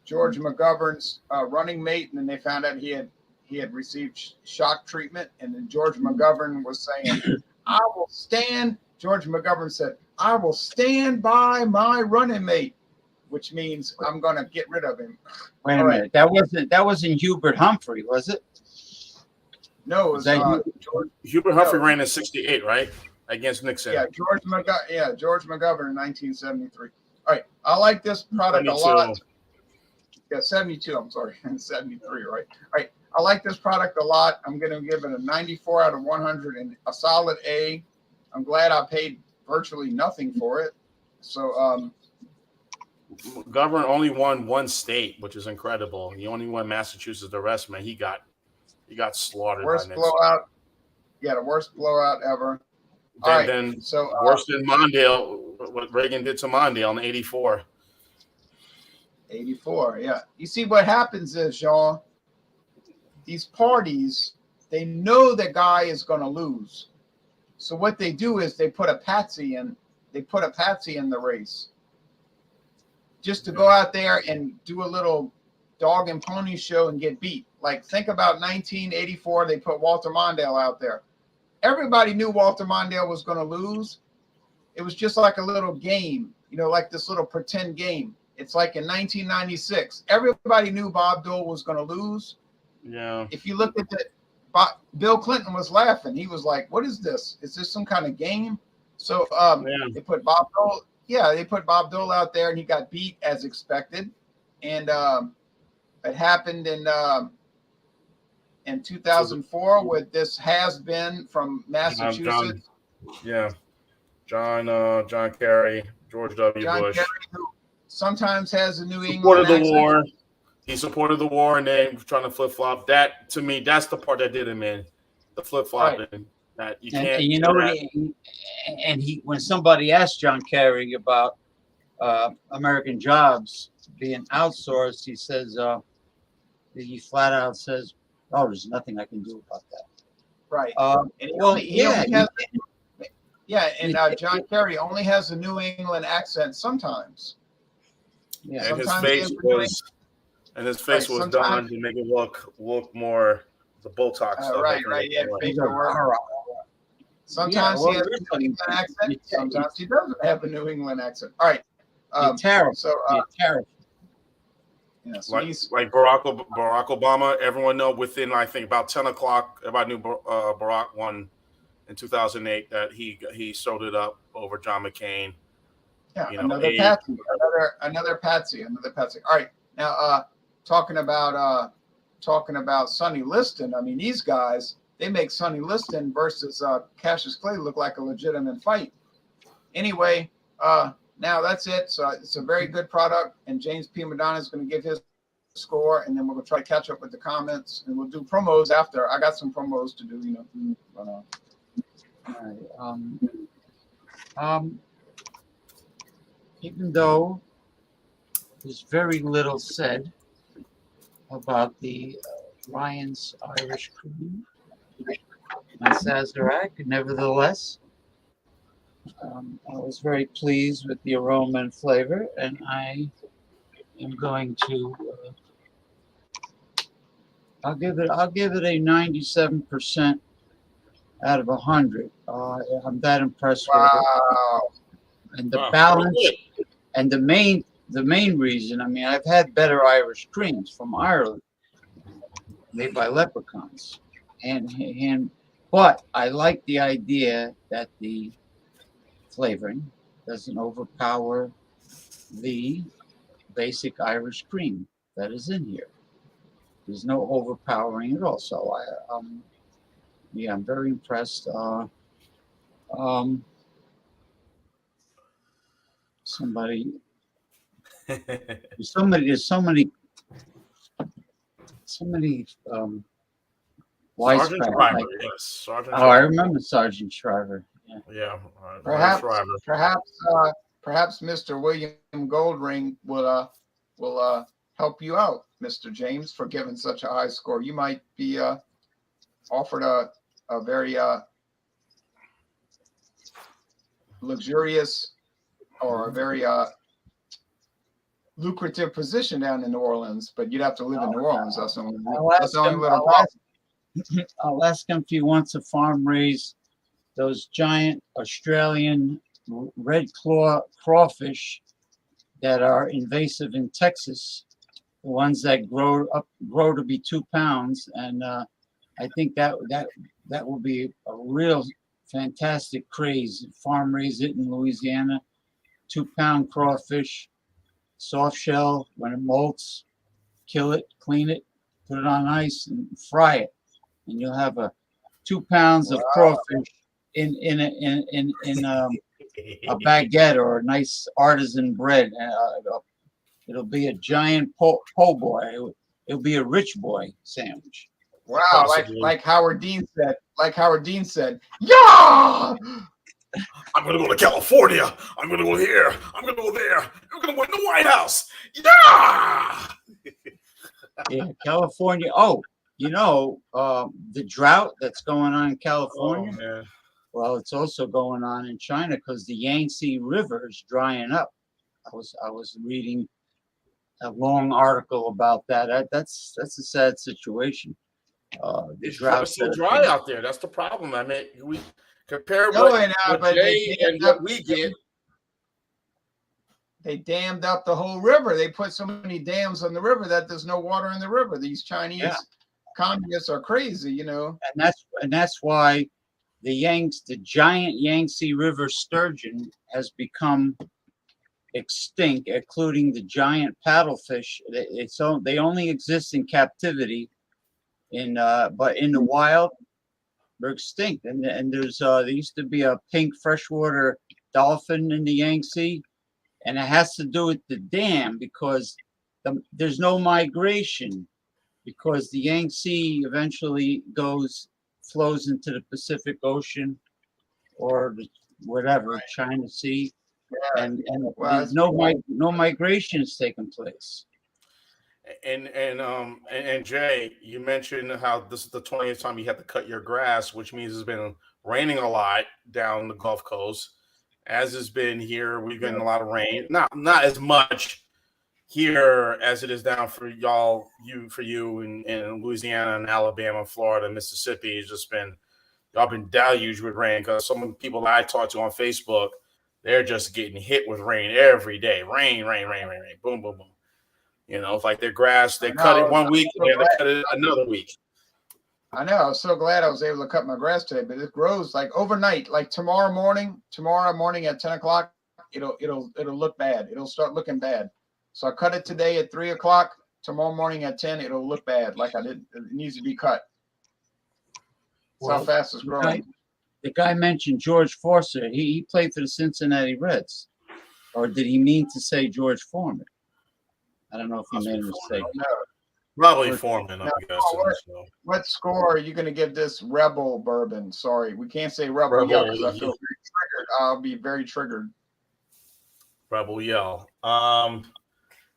George McGovern's running mate, and then they found out he had received shock treatment, and then George McGovern was saying, George McGovern said, "I will stand by my running mate," which means I'm going to get rid of him. Wait a minute. That wasn't Hubert Humphrey, was it? No, it was George. Hubert Humphrey ran in 68, right? Against Nixon. Yeah, George McGovern in 1973. All right. I like this product 72. A lot. Yeah, 72. I'm sorry. 73, right? All right. I like this product a lot. I'm going to give it a 94 out of 100 and a solid A. I'm glad I paid virtually nothing for it. So, McGovern only won one state, which is incredible. He only won Massachusetts. The rest, man, he got slaughtered. Worst blowout. Yeah, the worst blowout ever. Worse than Mondale, what Reagan did to Mondale in 84. 84, yeah. You see, what happens is, Jean, these parties, they know the guy is going to lose. So what they do is they put a patsy in. They put a patsy in the race, just to go out there and do a little dog and pony show and get beat. Like, think about 1984. They put Walter Mondale out there. Everybody knew Walter Mondale was going to lose. It was just like a little game, like this little pretend game. It's like in 1996. Everybody knew Bob Dole was going to lose. Yeah. If you look at Bill Clinton was laughing. He was like, "What is this? Is this some kind of game?" So they put Bob Dole. Yeah, they put Bob Dole out there, and he got beat as expected. And it happened in 2004 with this has-been from Massachusetts. John Kerry, George W. Bush. Kerry, who sometimes has a New England supported the accent. war. He supported the war, and then trying to flip-flop. That, to me, that's the part that did him in. The flip-flopping. Right. That you can't. And you know what? He when somebody asked John Kerry about American jobs being outsourced, he says, he flat out says, "Oh, there's nothing I can do about that." Right. John Kerry only has a New England accent sometimes. Yeah. And his face was done to make it look more the Botox. Right. Yeah. Sometimes he has a New England accent. Sometimes he doesn't have a New England accent. All right. Terrible. Terrible. Yeah, so like Barack Obama, everyone know within, I think, about 10 o'clock, everybody knew Barack won in 2008, that he sold it up over John McCain. Yeah, You know, another Patsy, another Patsy. All right, now talking about Sonny Liston. I mean, these guys, they make Sonny Liston versus Cassius Clay look like a legitimate fight. Anyway, now that's it. So it's a very good product, and James P. Madonna is going to give his score, and then we're going to try to catch up with the comments, and we'll do promos after. I got some promos to do, you know. All right. Even though there's very little said about the Lions Irish Cream and Sazerac, nevertheless, I was very pleased with the aroma and flavor, and I am going to. I'll give it a 97% out of 100. I'm that impressed with it, Wow. and the Wow, balance, pretty and the main reason. I mean, I've had better Irish creams from Ireland, made by leprechauns, but I like the idea that the flavoring doesn't overpower the basic Irish cream that is in here. There's no overpowering at all. So I'm very impressed. Somebody, good. there's so many Sergeant wisecracks. Shriver, yes, Sergeant Oh, I Shriver. remember Sergeant Shriver. Yeah. Yeah, Perhaps, Shriver. perhaps Mr. William Goldring will help you out, Mr. James, for giving such a high score. You might be offered a very luxurious or a very lucrative position down in New Orleans, but you'd have to live in New Orleans. That's the only little problem. I'll ask him if he wants to farm raise those giant Australian red claw crawfish that are invasive in Texas, the ones that grow to be 2 pounds, and I think that will be a real fantastic craze. Farm raise it in Louisiana, 2-pound crawfish, soft shell. When it molts, kill it, clean it, put it on ice, and fry it, and you'll have 2 pounds of crawfish in a baguette or a nice artisan bread. It'll be a giant po' boy. It'll be a rich boy sandwich. Wow, Possibly. like Howard Dean said, yeah. I'm gonna go to California. I'm gonna go here. I'm gonna go there. I'm gonna win the White House. Yeah. Yeah, California. Oh, the drought that's going on in California. Oh, man. Well, it's also going on in China because the Yangtze River is drying up. I was reading a long article about that. That's a sad situation. The It's drought so dry out there. That's the problem. I mean, we compare No, what Jay and what we get. They dammed up the whole river. They put so many dams on the river that there's no water in the river. These Chinese communists are crazy, And that's why the giant Yangtze River sturgeon has become extinct, including the giant paddlefish. They only exist in captivity, but in the wild they're extinct. And there's there used to be a pink freshwater dolphin in the Yangtze, and it has to do with the dam because there's no migration because the Yangtze eventually flows into the Pacific Ocean or whatever, China Sea, and there's no migration is taking place. And Jay, you mentioned how this is the 20th time you had to cut your grass, which means it's been raining a lot down the Gulf Coast. As has been here, we've gotten a lot of rain. Not as much here as it is down for you in Louisiana and Alabama, Florida, Mississippi. It's just been y'all been deluged with rain because some of the people that I talk to on Facebook, they're just getting hit with rain every day. Rain, boom, boom, boom. It's like their grass, they cut it one week and they cut it another week. I know. I was so glad I was able to cut my grass today, but it grows like overnight. Like tomorrow morning at 10 o'clock, it'll look bad. It'll start looking bad. So I cut it today at 3 o'clock. Tomorrow morning at 10, it'll look bad. Like I did. It needs to be cut. That's how fast it's growing. The guy mentioned George Forster. He played for the Cincinnati Reds, or did he mean to say George Foreman? I don't know if he made a mistake. No. Probably Foreman, I'm No, guessing. So. What score are you going to give this Rebel bourbon? Sorry, we can't say Rebel Yell because I feel very triggered. I'll be very triggered. Rebel Yell.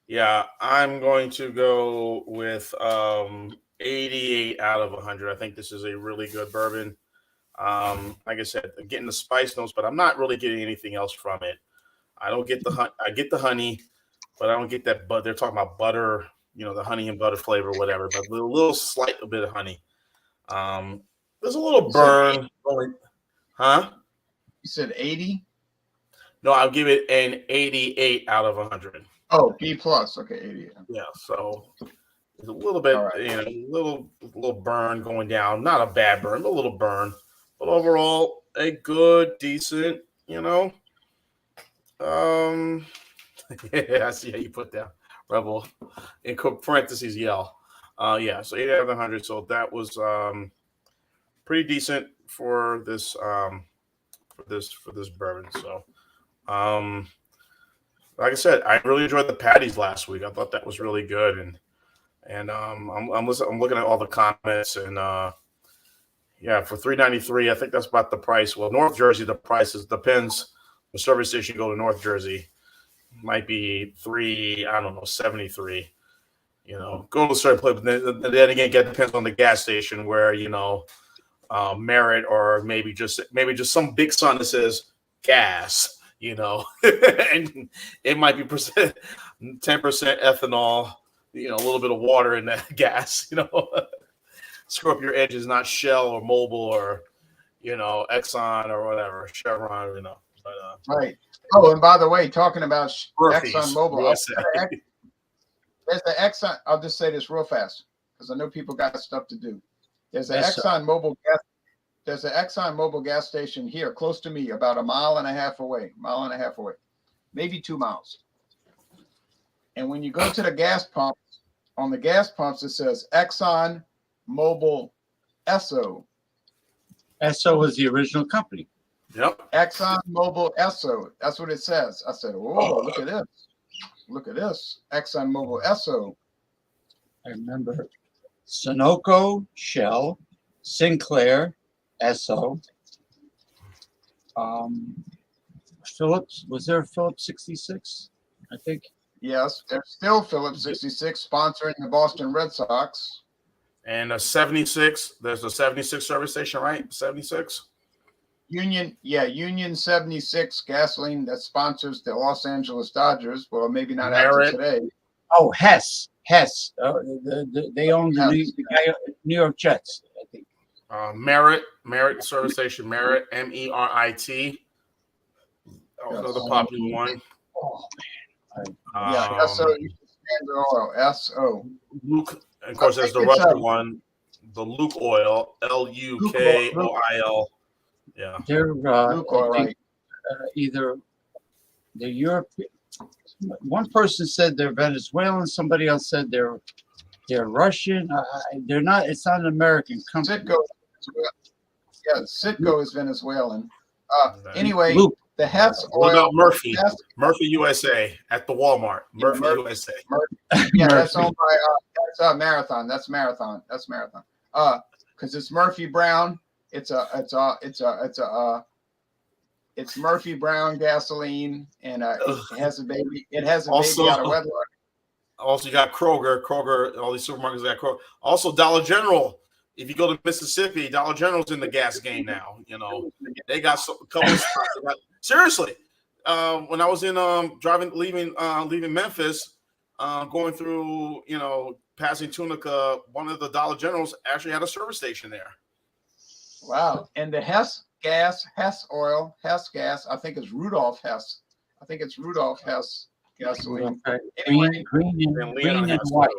Yeah, I'm going to go with 88 out of 100. I think this is a really good bourbon. Like I said, I'm getting the spice notes, but I'm not really getting anything else from it. I don't get I get the honey, but I don't get that. But they're talking about butter, the honey and butter flavor, whatever. But a little slight bit of honey. There's a little burn. Huh? You said 80? No, I'll give it an 88 out of 100. Oh, B plus. Okay, 88. Yeah, so there's a little bit, Right. a little burn going down. Not a bad burn, but a little burn. But overall, a good, decent, Yeah, I see how you put that Rebel in parentheses Yell. Yeah, so 8 out of 100. So that was pretty decent for this bourbon. So like I said, I really enjoyed the patties last week. I thought that was really good, and I'm looking at all the comments, and yeah, for $3.93, I think that's about the price. Well, North Jersey, the price depends. The service station you go to North Jersey might be $73. Go to a certain place, but then again, it depends on the gas station where Merit or maybe just some big sign that says gas. And it might be 10% ethanol, a little bit of water in that gas, screw up your edges, not Shell or Mobil or, Exxon or whatever, Chevron, but, Right. Oh, and by the way, talking about Murphy's, ExxonMobil, there's the Exxon. I'll just say this real fast because I know people got stuff to do. There's an ExxonMobil gas. There's an ExxonMobil gas station here close to me, about a mile and a half away, maybe 2 miles. And when you go to the gas pump, on the gas pumps, it says ExxonMobil Esso. Esso was the original company. Yep. ExxonMobil Esso. That's what it says. I said, "Oh, look at this! Look at this! ExxonMobil Esso." I remember Sunoco, Shell, Sinclair, Esso. Phillips, was there a Phillips 66? I think. Yes, there's still Phillips 66 sponsoring the Boston Red Sox. And a 76, there's a 76 service station, right? 76? Union 76 gasoline that sponsors the Los Angeles Dodgers. Well, maybe not after today. Oh, Hess. They own the New York Jets, I think. Merit service station, Merit, MERIT. Another popular one. Oh man. Yeah, SO, Standard Oil, SO. Luke, of course, there's the Russian one, the Luke Oil, LUKOIL. Yeah. They're Luke Oil, right. Either the European. One person said they're Venezuelan. Somebody else said they're Russian. They're not. It's not an American company. Citgo is Venezuelan. Anyway, Luke. The Hess oil. What about Murphy? Murphy USA at the Walmart. Murphy USA. Yeah, that's owned by that's Marathon. That's Marathon. Because it's Murphy Brown. It's Murphy Brown gasoline, and it has a baby. It has a baby out of wedlock. Also, you got Kroger. All these supermarkets got Kroger. Also, Dollar General. If you go to Mississippi, Dollar General's in the gas game now. They got a couple of spots. Seriously, when I was in leaving Memphis, going through, passing Tunica, one of the Dollar Generals actually had a service station there. Wow. And the Hess gas, Hess oil, Hess gas, I think it's Rudolph Hess. I think it's Rudolph Hess gasoline. Okay. Anyway, Green and white.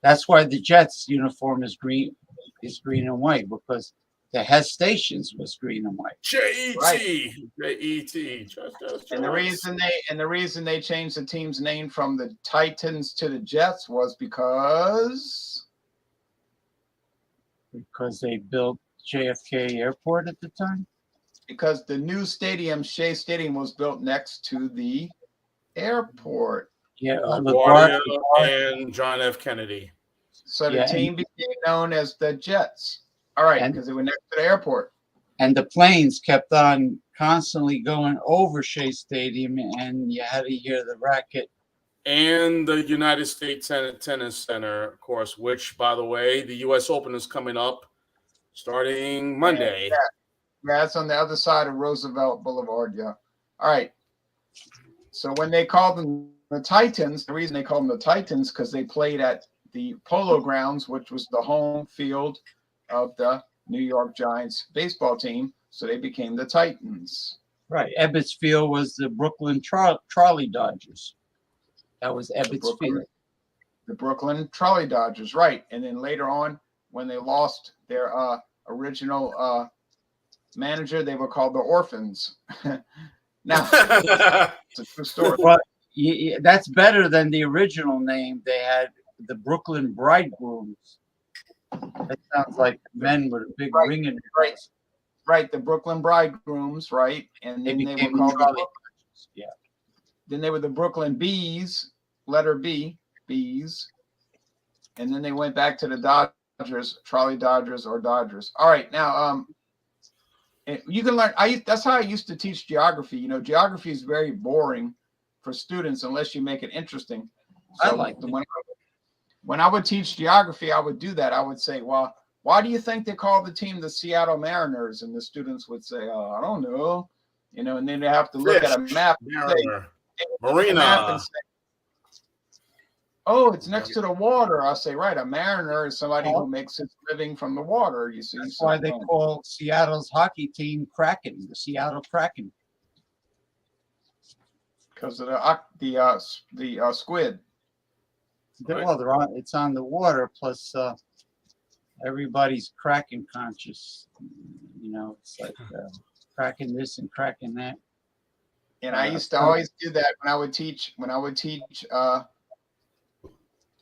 That's why the Jets uniform is green and white, because The Hess stations was green and white. J-E-T. J-E-T. And the reason they changed the team's name from the Titans to the Jets was because they built JFK Airport at the time. Because the new stadium, Shea Stadium, was built next to the airport. Yeah, LaGuardia and John F. Kennedy. So the team became known as the Jets. All right, because they were next to the airport. And the planes kept on constantly going over Shea Stadium, and you had to hear the racket. And the United States Tennis Center, of course, which, by the way, the U.S. Open is coming up starting Monday. Yeah, it's on the other side of Roosevelt Boulevard. Yeah. All right. So when they called them the Titans, the reason they called them the Titans because they played at the Polo Grounds, which was the home field of the New York Giants baseball team. So they became the Titans. Right. Ebbets Field was the Brooklyn Trolley Dodgers. That was Ebbets Field. The Brooklyn Trolley Dodgers, right. And then later on, when they lost their original manager, they were called the Orphans. Now, it's a true story. Well, that's better than the original name. They had the Brooklyn Bridegrooms. That sounds like men with a big ring in their face. Right, the Brooklyn Bridegrooms, right? And then they were called Then they were the Brooklyn Bees, letter B, Bees. And then they went back to the Dodgers, Trolley Dodgers or Dodgers. All right, now you can learn. That's how I used to teach geography. You know, geography is very boring for students unless you make it interesting. So I like it. When I would teach geography, I would do that. I would say, well, why do you think they call the team the Seattle Mariners? And the students would say, oh, I don't know. You know, and then they have to look at a map and say, Marina. Oh, it's next to the water. I say, right, a mariner is somebody who makes his living from the water, you see. That's why they call Seattle's hockey team Kraken, the Seattle Kraken. Because of the squid. Well, it's on the water, plus everybody's Kraken conscious. You know, it's like cracking this and cracking that. And I used to always do that when I would teach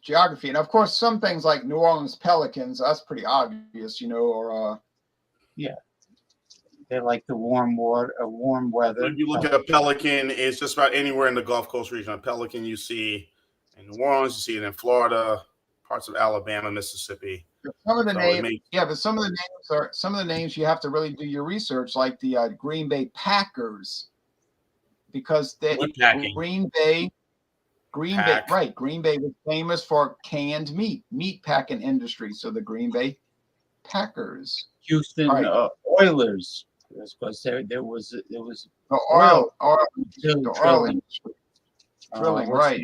geography. And of course, some things like New Orleans Pelicans, that's pretty obvious, you know, or they like the warm weather. If you look at a pelican, it's just about anywhere in the Gulf Coast region. A pelican you see in New Orleans, you see it in Florida, parts of Alabama, Mississippi. Some of the names, but some of the names you have to really do your research, like the Green Bay Packers, because Green Bay was famous for canned meat packing industry. So the Green Bay Packers. Houston Oilers, because there was the oil drilling, right?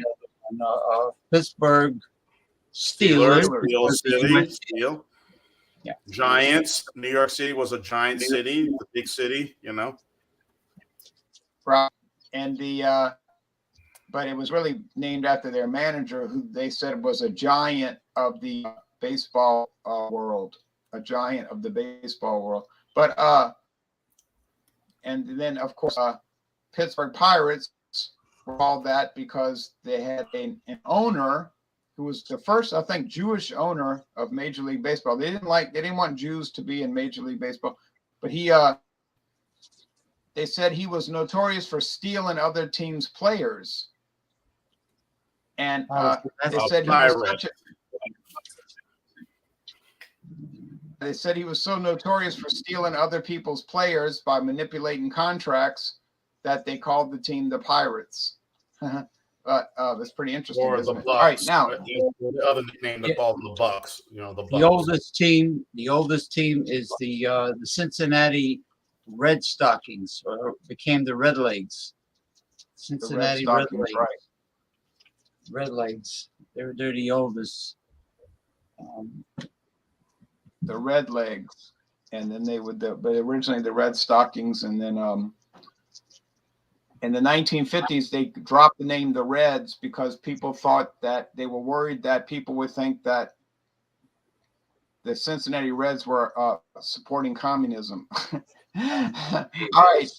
Pittsburgh Steelers. Steel. Yeah. Giants. New York City was a giant city, the big city, you know. Right. And but it was really named after their manager, who they said was a giant of the baseball world, a giant of the baseball world. But and then of course Pittsburgh Pirates were called that because they had an owner who was the first, I think, Jewish owner of Major League Baseball. They didn't want Jews to be in Major League Baseball, but they said he was notorious for stealing other teams' players. And they said he was so notorious for stealing other people's players by manipulating contracts that they called the team the Pirates. But that's pretty interesting. Or the Bucks. All right, now the other nickname they called the Bucks. You know, the Bucks. The oldest team is the Cincinnati Red Stockings, or became the Red Legs. Cincinnati Red Legs. Right. Red Legs. They're the oldest. The Red Legs, and then but originally the Red Stockings, and then in the 1950s they dropped the name the Reds because people thought that they were worried that people would think that the Cincinnati Reds were supporting communism. All right.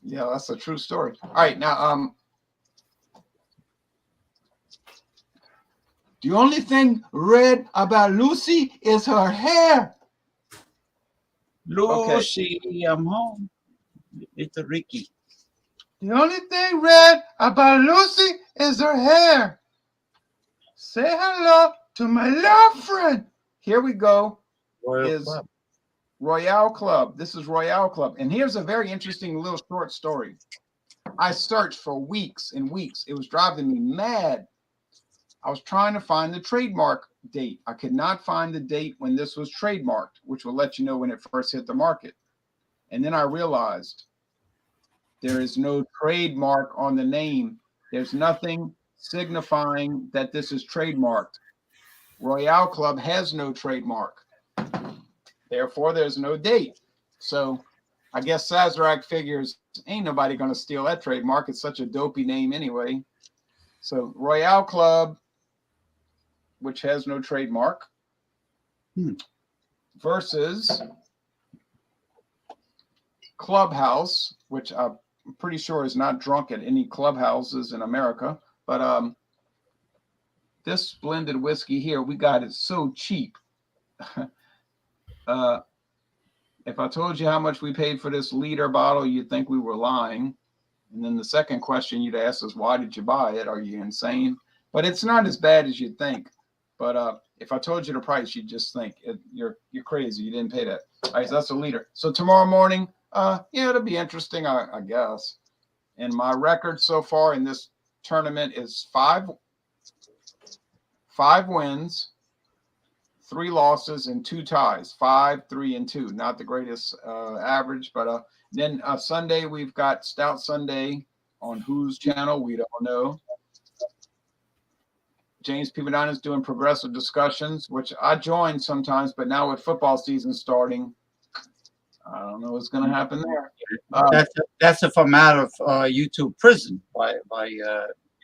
Yeah, that's a true story. All right, now the only thing red about Lucy is her hair. Lucy, I'm home. Little Ricky. The only thing red about Lucy is her hair. Say hello to my love friend. Here we go. Royal Club. Royale Club. This is Royale Club. And here's a very interesting little short story. I searched for weeks and weeks. It was driving me mad. I was trying to find the trademark date. I could not find the date when this was trademarked, which will let you know when it first hit the market. And then I realized there is no trademark on the name. There's nothing signifying that this is trademarked. Royale Club has no trademark. Therefore, there's no date. So I guess Sazerac figures ain't nobody going to steal that trademark. It's such a dopey name anyway. So Royale Club, which has no trademark, versus Clubhouse, which I'm pretty sure is not drunk at any clubhouses in America. But this blended whiskey here, we got it so cheap. If I told you how much we paid for this liter bottle, you'd think we were lying. And then the second question you'd ask is, why did you buy it? Are you insane? But it's not as bad as you'd think. But if I told you the price, you'd just think you're crazy. You didn't pay that. All right, so that's a liter. So tomorrow morning, yeah, it'll be interesting, I guess. And my record so far in this tournament is five wins, 3 losses, and 2 ties. 5, 3, and 2. Not the greatest average, but then Sunday we've got Stout Sunday on whose channel we don't know. James P. Medina is doing progressive discussions, which I join sometimes, but now with football season starting, I don't know what's going to happen there. That's if I'm out of YouTube prison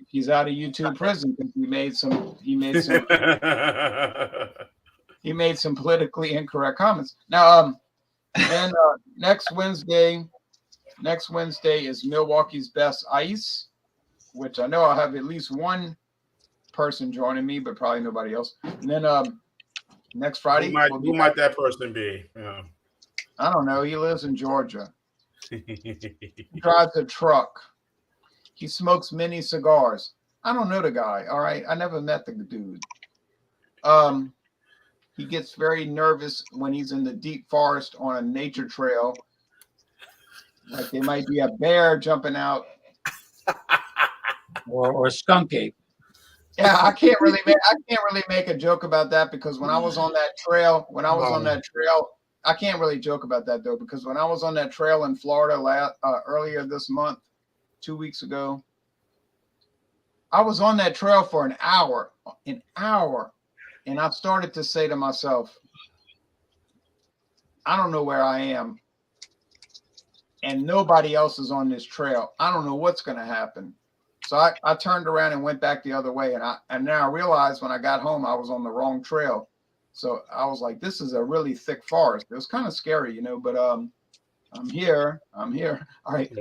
He's out of YouTube prison because he made some politically incorrect comments. Now, then next Wednesday is Milwaukee's Best Ice, which I know I'll have at least one person joining me, but probably nobody else. And then next Friday, who might that person be? Yeah. I don't know. He lives in Georgia. He drives a truck. He smokes mini cigars. I don't know the guy. All right, I never met the dude. He gets very nervous when he's in the deep forest on a nature trail. Like there might be a bear jumping out, or skunk ape. Yeah, I can't really make a joke about that because when I was on that trail, I can't really joke about that though, because when I was on that trail in Florida earlier this month, 2 weeks ago, I was on that trail for an hour, and I started to say to myself, I don't know where I am, and nobody else is on this trail. I don't know what's going to happen. So I turned around and went back the other way, and now I realized when I got home I was on the wrong trail. So I was like, this is a really thick forest. It was kind of scary, but I'm here. All right.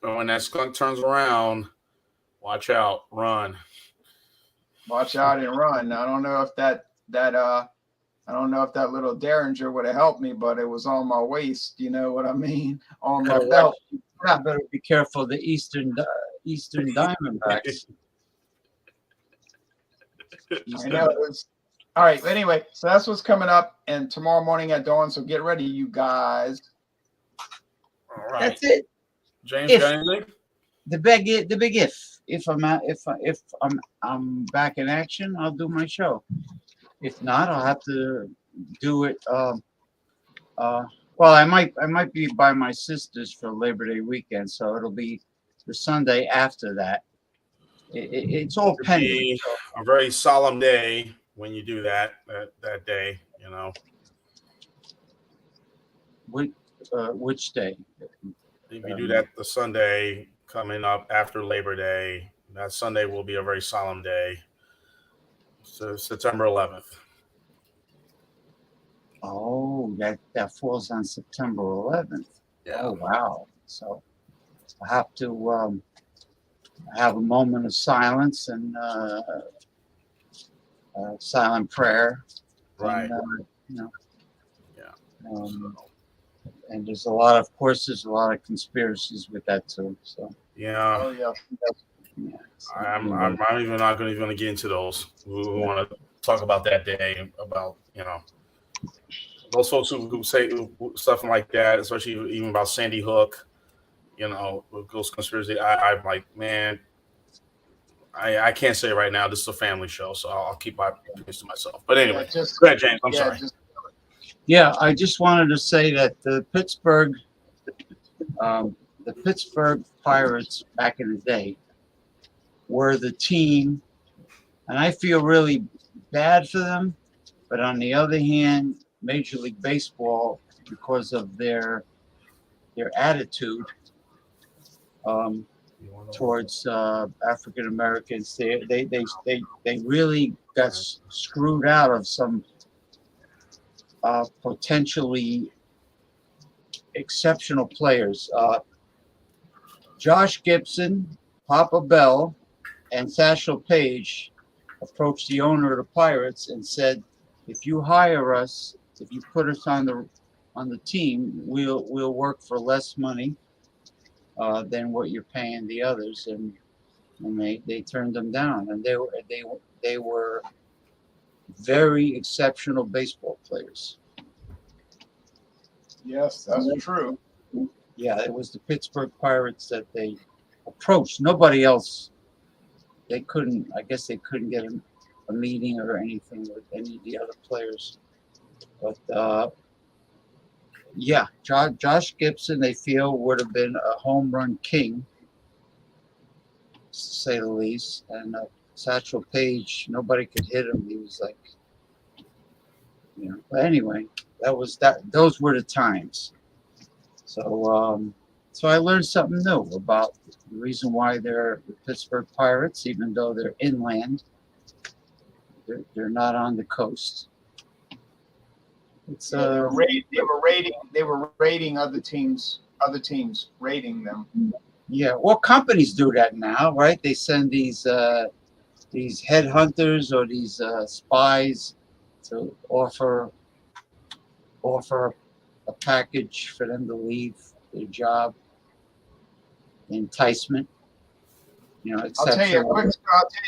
When that skunk turns around, watch out, run. Watch out and run. I don't know if that little Derringer would have helped me, but it was on my waist. You know what I mean? On my belt. I better be careful of the Eastern Diamondbacks. I know it was. All right. Anyway, so that's what's coming up, and tomorrow morning at dawn. So get ready, you guys. All right. That's it. James, got anything? The big if I'm back in action, I'll do my show. If not, I'll have to do it. Well, I might be by my sister's for Labor Day weekend, so it'll be the Sunday after that. It's all pending. A very solemn day when you do that day, Which day? If you do that the Sunday coming up after Labor Day, that Sunday will be a very solemn day. So September 11th. Oh, that falls on September 11th. Yeah. Oh, wow. So I have to have a moment of silence and silent prayer. Right. And, you know, Yeah. and there's a lot of conspiracies with that too. So Yeah. Oh yeah. yeah. So, I'm even not going to get into those. We want to talk about that day about those folks who say stuff like that, especially even about Sandy Hook. With those conspiracy. I'm like, man, I can't say right now. This is a family show, so I'll keep my opinions to myself. But Yeah, anyway, go ahead, James. I'm sorry. yeah, I just wanted to say that the Pittsburgh Pirates back in the day were the team, and I feel really bad for them. But on the other hand, Major League Baseball, because of their attitude towards African Americans, they really got screwed out of some potentially exceptional players. Josh Gibson, Papa Bell, and Satchel Paige approached the owner of the Pirates and said, "If you hire us, if you put us on the team, we'll work for less money than what you're paying the others." And they turned them down, and they were very exceptional baseball players. Yes, that's true. Yeah, it was the Pittsburgh Pirates that they approached. Nobody else. They couldn't. I guess they couldn't get a meeting or anything with any of the other players. But yeah, Josh Gibson, they feel would have been a home run king, to say the least. And Satchel Paige, nobody could hit him. He was like, But anyway, those were the times. So I learned something new about the reason why they're the Pittsburgh Pirates, even though they're inland. They're not on the coast. It's Yeah, they were rating other teams, rating them. Yeah, well, companies do that now, right? They send these headhunters or these spies to offer a package for them to leave their job, enticement. I'll tell you Exceptional.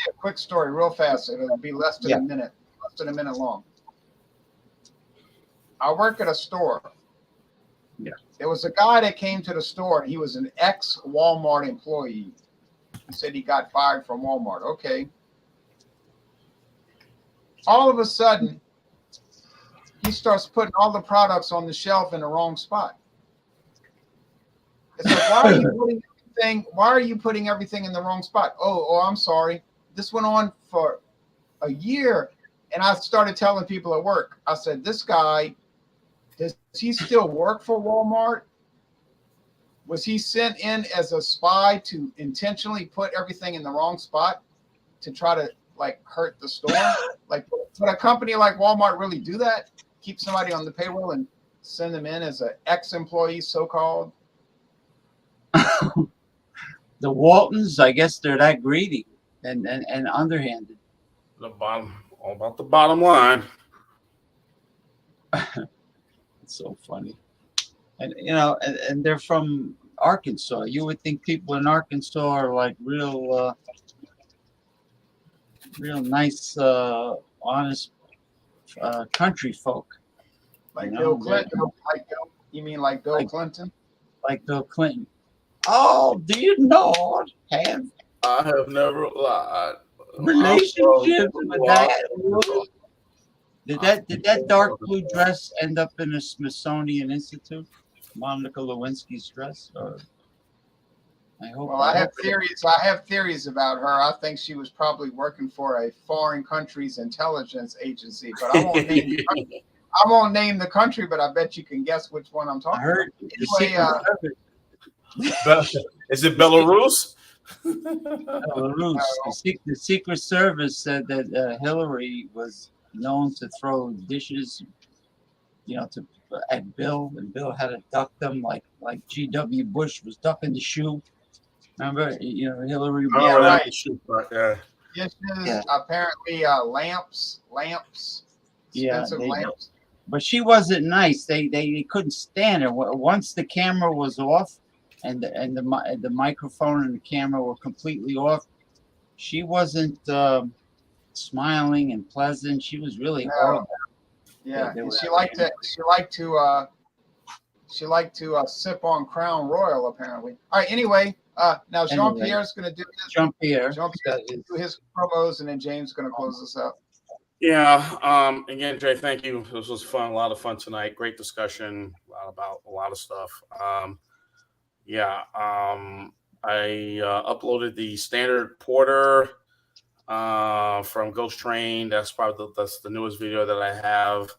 a quick story, real fast. It'll be less than a minute long. I work at a store. Yeah. There was a guy that came to the store. He was an ex-Walmart employee. He said he got fired from Walmart. Okay. All of a sudden, he starts putting all the products on the shelf in the wrong spot. It's like, why are you putting everything in the wrong spot? Oh, I'm sorry. This went on for a year. And I started telling people at work, I said, this guy, does he still work for Walmart? Was he sent in as a spy to intentionally put everything in the wrong spot to try to hurt the store? Would a company like Walmart really do that? Keep somebody on the payroll and send them in as an ex-employee, so-called? The Waltons, I guess they're that greedy and underhanded. All about the bottom line. It's so funny. And and they're from Arkansas. You would think people in Arkansas are like real nice, honest country folk. Bill Clinton. You mean like Bill Clinton? Like Bill Clinton. Oh, do you know I have never lied. Relationships with that? Did that dark blue dress end up in a Smithsonian Institute? Monica Lewinsky's dress, or I hope. Well, I have theories. I have theories about her. I think she was probably working for a foreign country's intelligence agency, but I won't name the country. I won't name the country, but I bet you can guess which one I'm talking about. Is it Belarus? Belarus. The Secret Service said that Hillary was known to throw dishes to at Bill, and Bill had to duck them like G.W. Bush was ducking the shoe. Remember, Hillary. Oh, Yeah, that's right. the shoot, but, yeah. Dishes, apparently lamps, Yeah, expensive lamps. but she wasn't nice. They couldn't stand her. Once the camera was off, and the microphone and the camera were completely off, she wasn't smiling and pleasant. She was really horrible. Yeah, and she liked to sip on Crown Royal apparently. All right, anyway, now Jean-Pierre's going to do Jean-Pierre do his promos, and then James is going to close this out. Yeah. Again, Jay, thank you. This was fun. A lot of fun tonight. Great discussion about a lot of stuff. I uploaded the standard porter from Ghost Train. That's the newest video that I have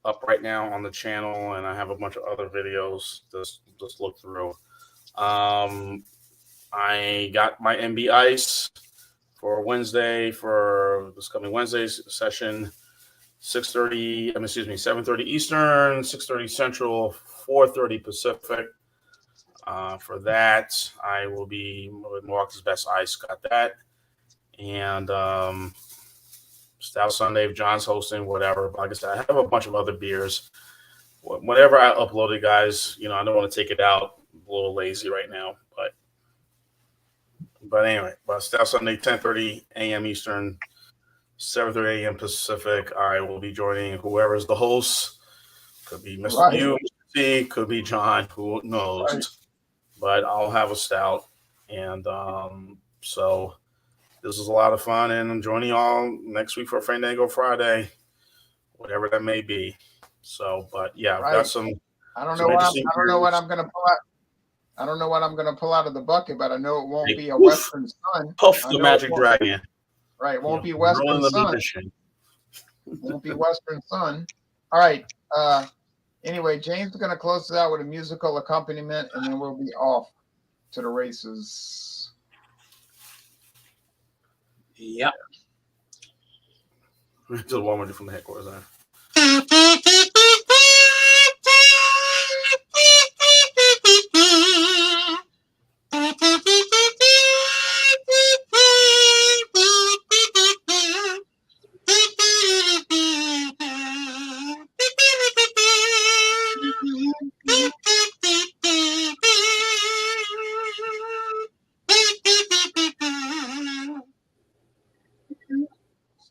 up right now on the channel, and I have a bunch of other videos just look through. I got my MB Ice for Wednesday, for this coming Wednesday's session, 7:30 Eastern, 6:30 Central, 4:30 Pacific. For that, I will be with Milwaukee's Best Ice. Got that. And Stout Sunday, if John's hosting, whatever. Like I said, I have a bunch of other beers. Whenever I upload it, guys, I don't want to take it out. I'm a little lazy right now, but anyway, Stout Sunday, 10:30 a.m. Eastern, 7:30 a.m. Pacific. I will be joining whoever's the host. Could be Mr. Right. U, Mr. could be John, who knows. Right. But I'll have a stout. And so this is a lot of fun, and I'm joining y'all next week for Fandango Friday, whatever that may be. So, but yeah, I've got some. I don't know what I'm gonna pull out. I don't know what I'm gonna pull out of the bucket, but I know it won't be a Western Sun. Puff the Magic Dragon. Right, it won't be Western Sun. It won't be Western Sun. All right. Anyway, James is gonna close it out with a musical accompaniment, and then we'll be off to the races. Yep. To the one from the headquarters there.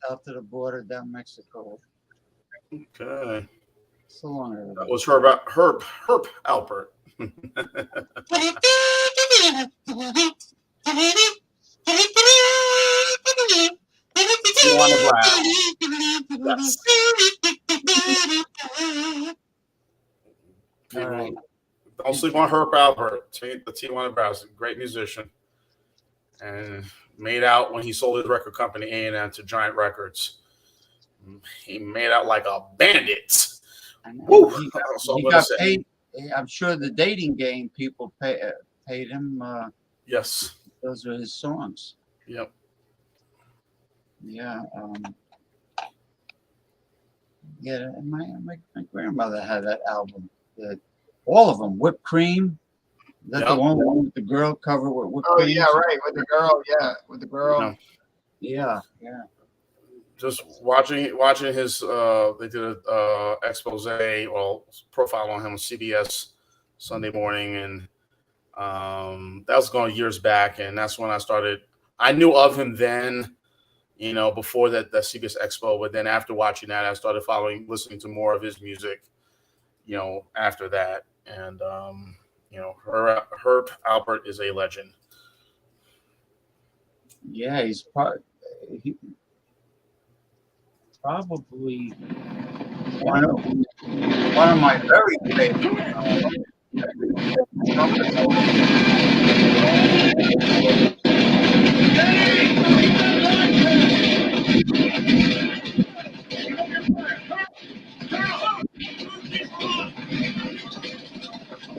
South of the border, down Mexico. Okay. So long ago. That was Herb Alpert. Yes. All right. Don't sleep on Herb Alpert. The Tijuana Brass, great musician, and made out when he sold his record company A&M to Giant Records. He made out like a bandit. Woo! He got paid. I'm sure the Dating Game people paid him. Yes. Those are his songs. Yep. Yeah. Yeah. My grandmother had that album. All of them. Whipped Cream. Is that the one with the girl cover with whipped cream? Yeah, right. With the girl. Yeah, with the girl. Yeah. Just watching his they did a expose or profile on him on CBS Sunday morning, and that was going years back, and that's when I knew of him then, before that CBS Expo, but then after watching that, I started listening to more of his music, after that, and Herb Alpert is a legend. Yeah, he's probably one of my very favorite.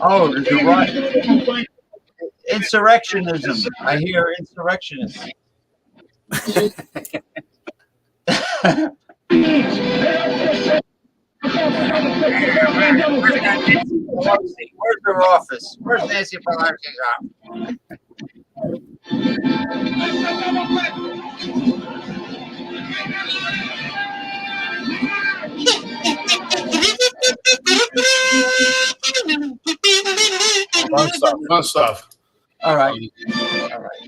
Oh, there's a right. Insurrectionism. I hear insurrectionists. Where's her office? Where's Nancy Pelosi's office? Fun stuff. Fun stuff. All right. All right.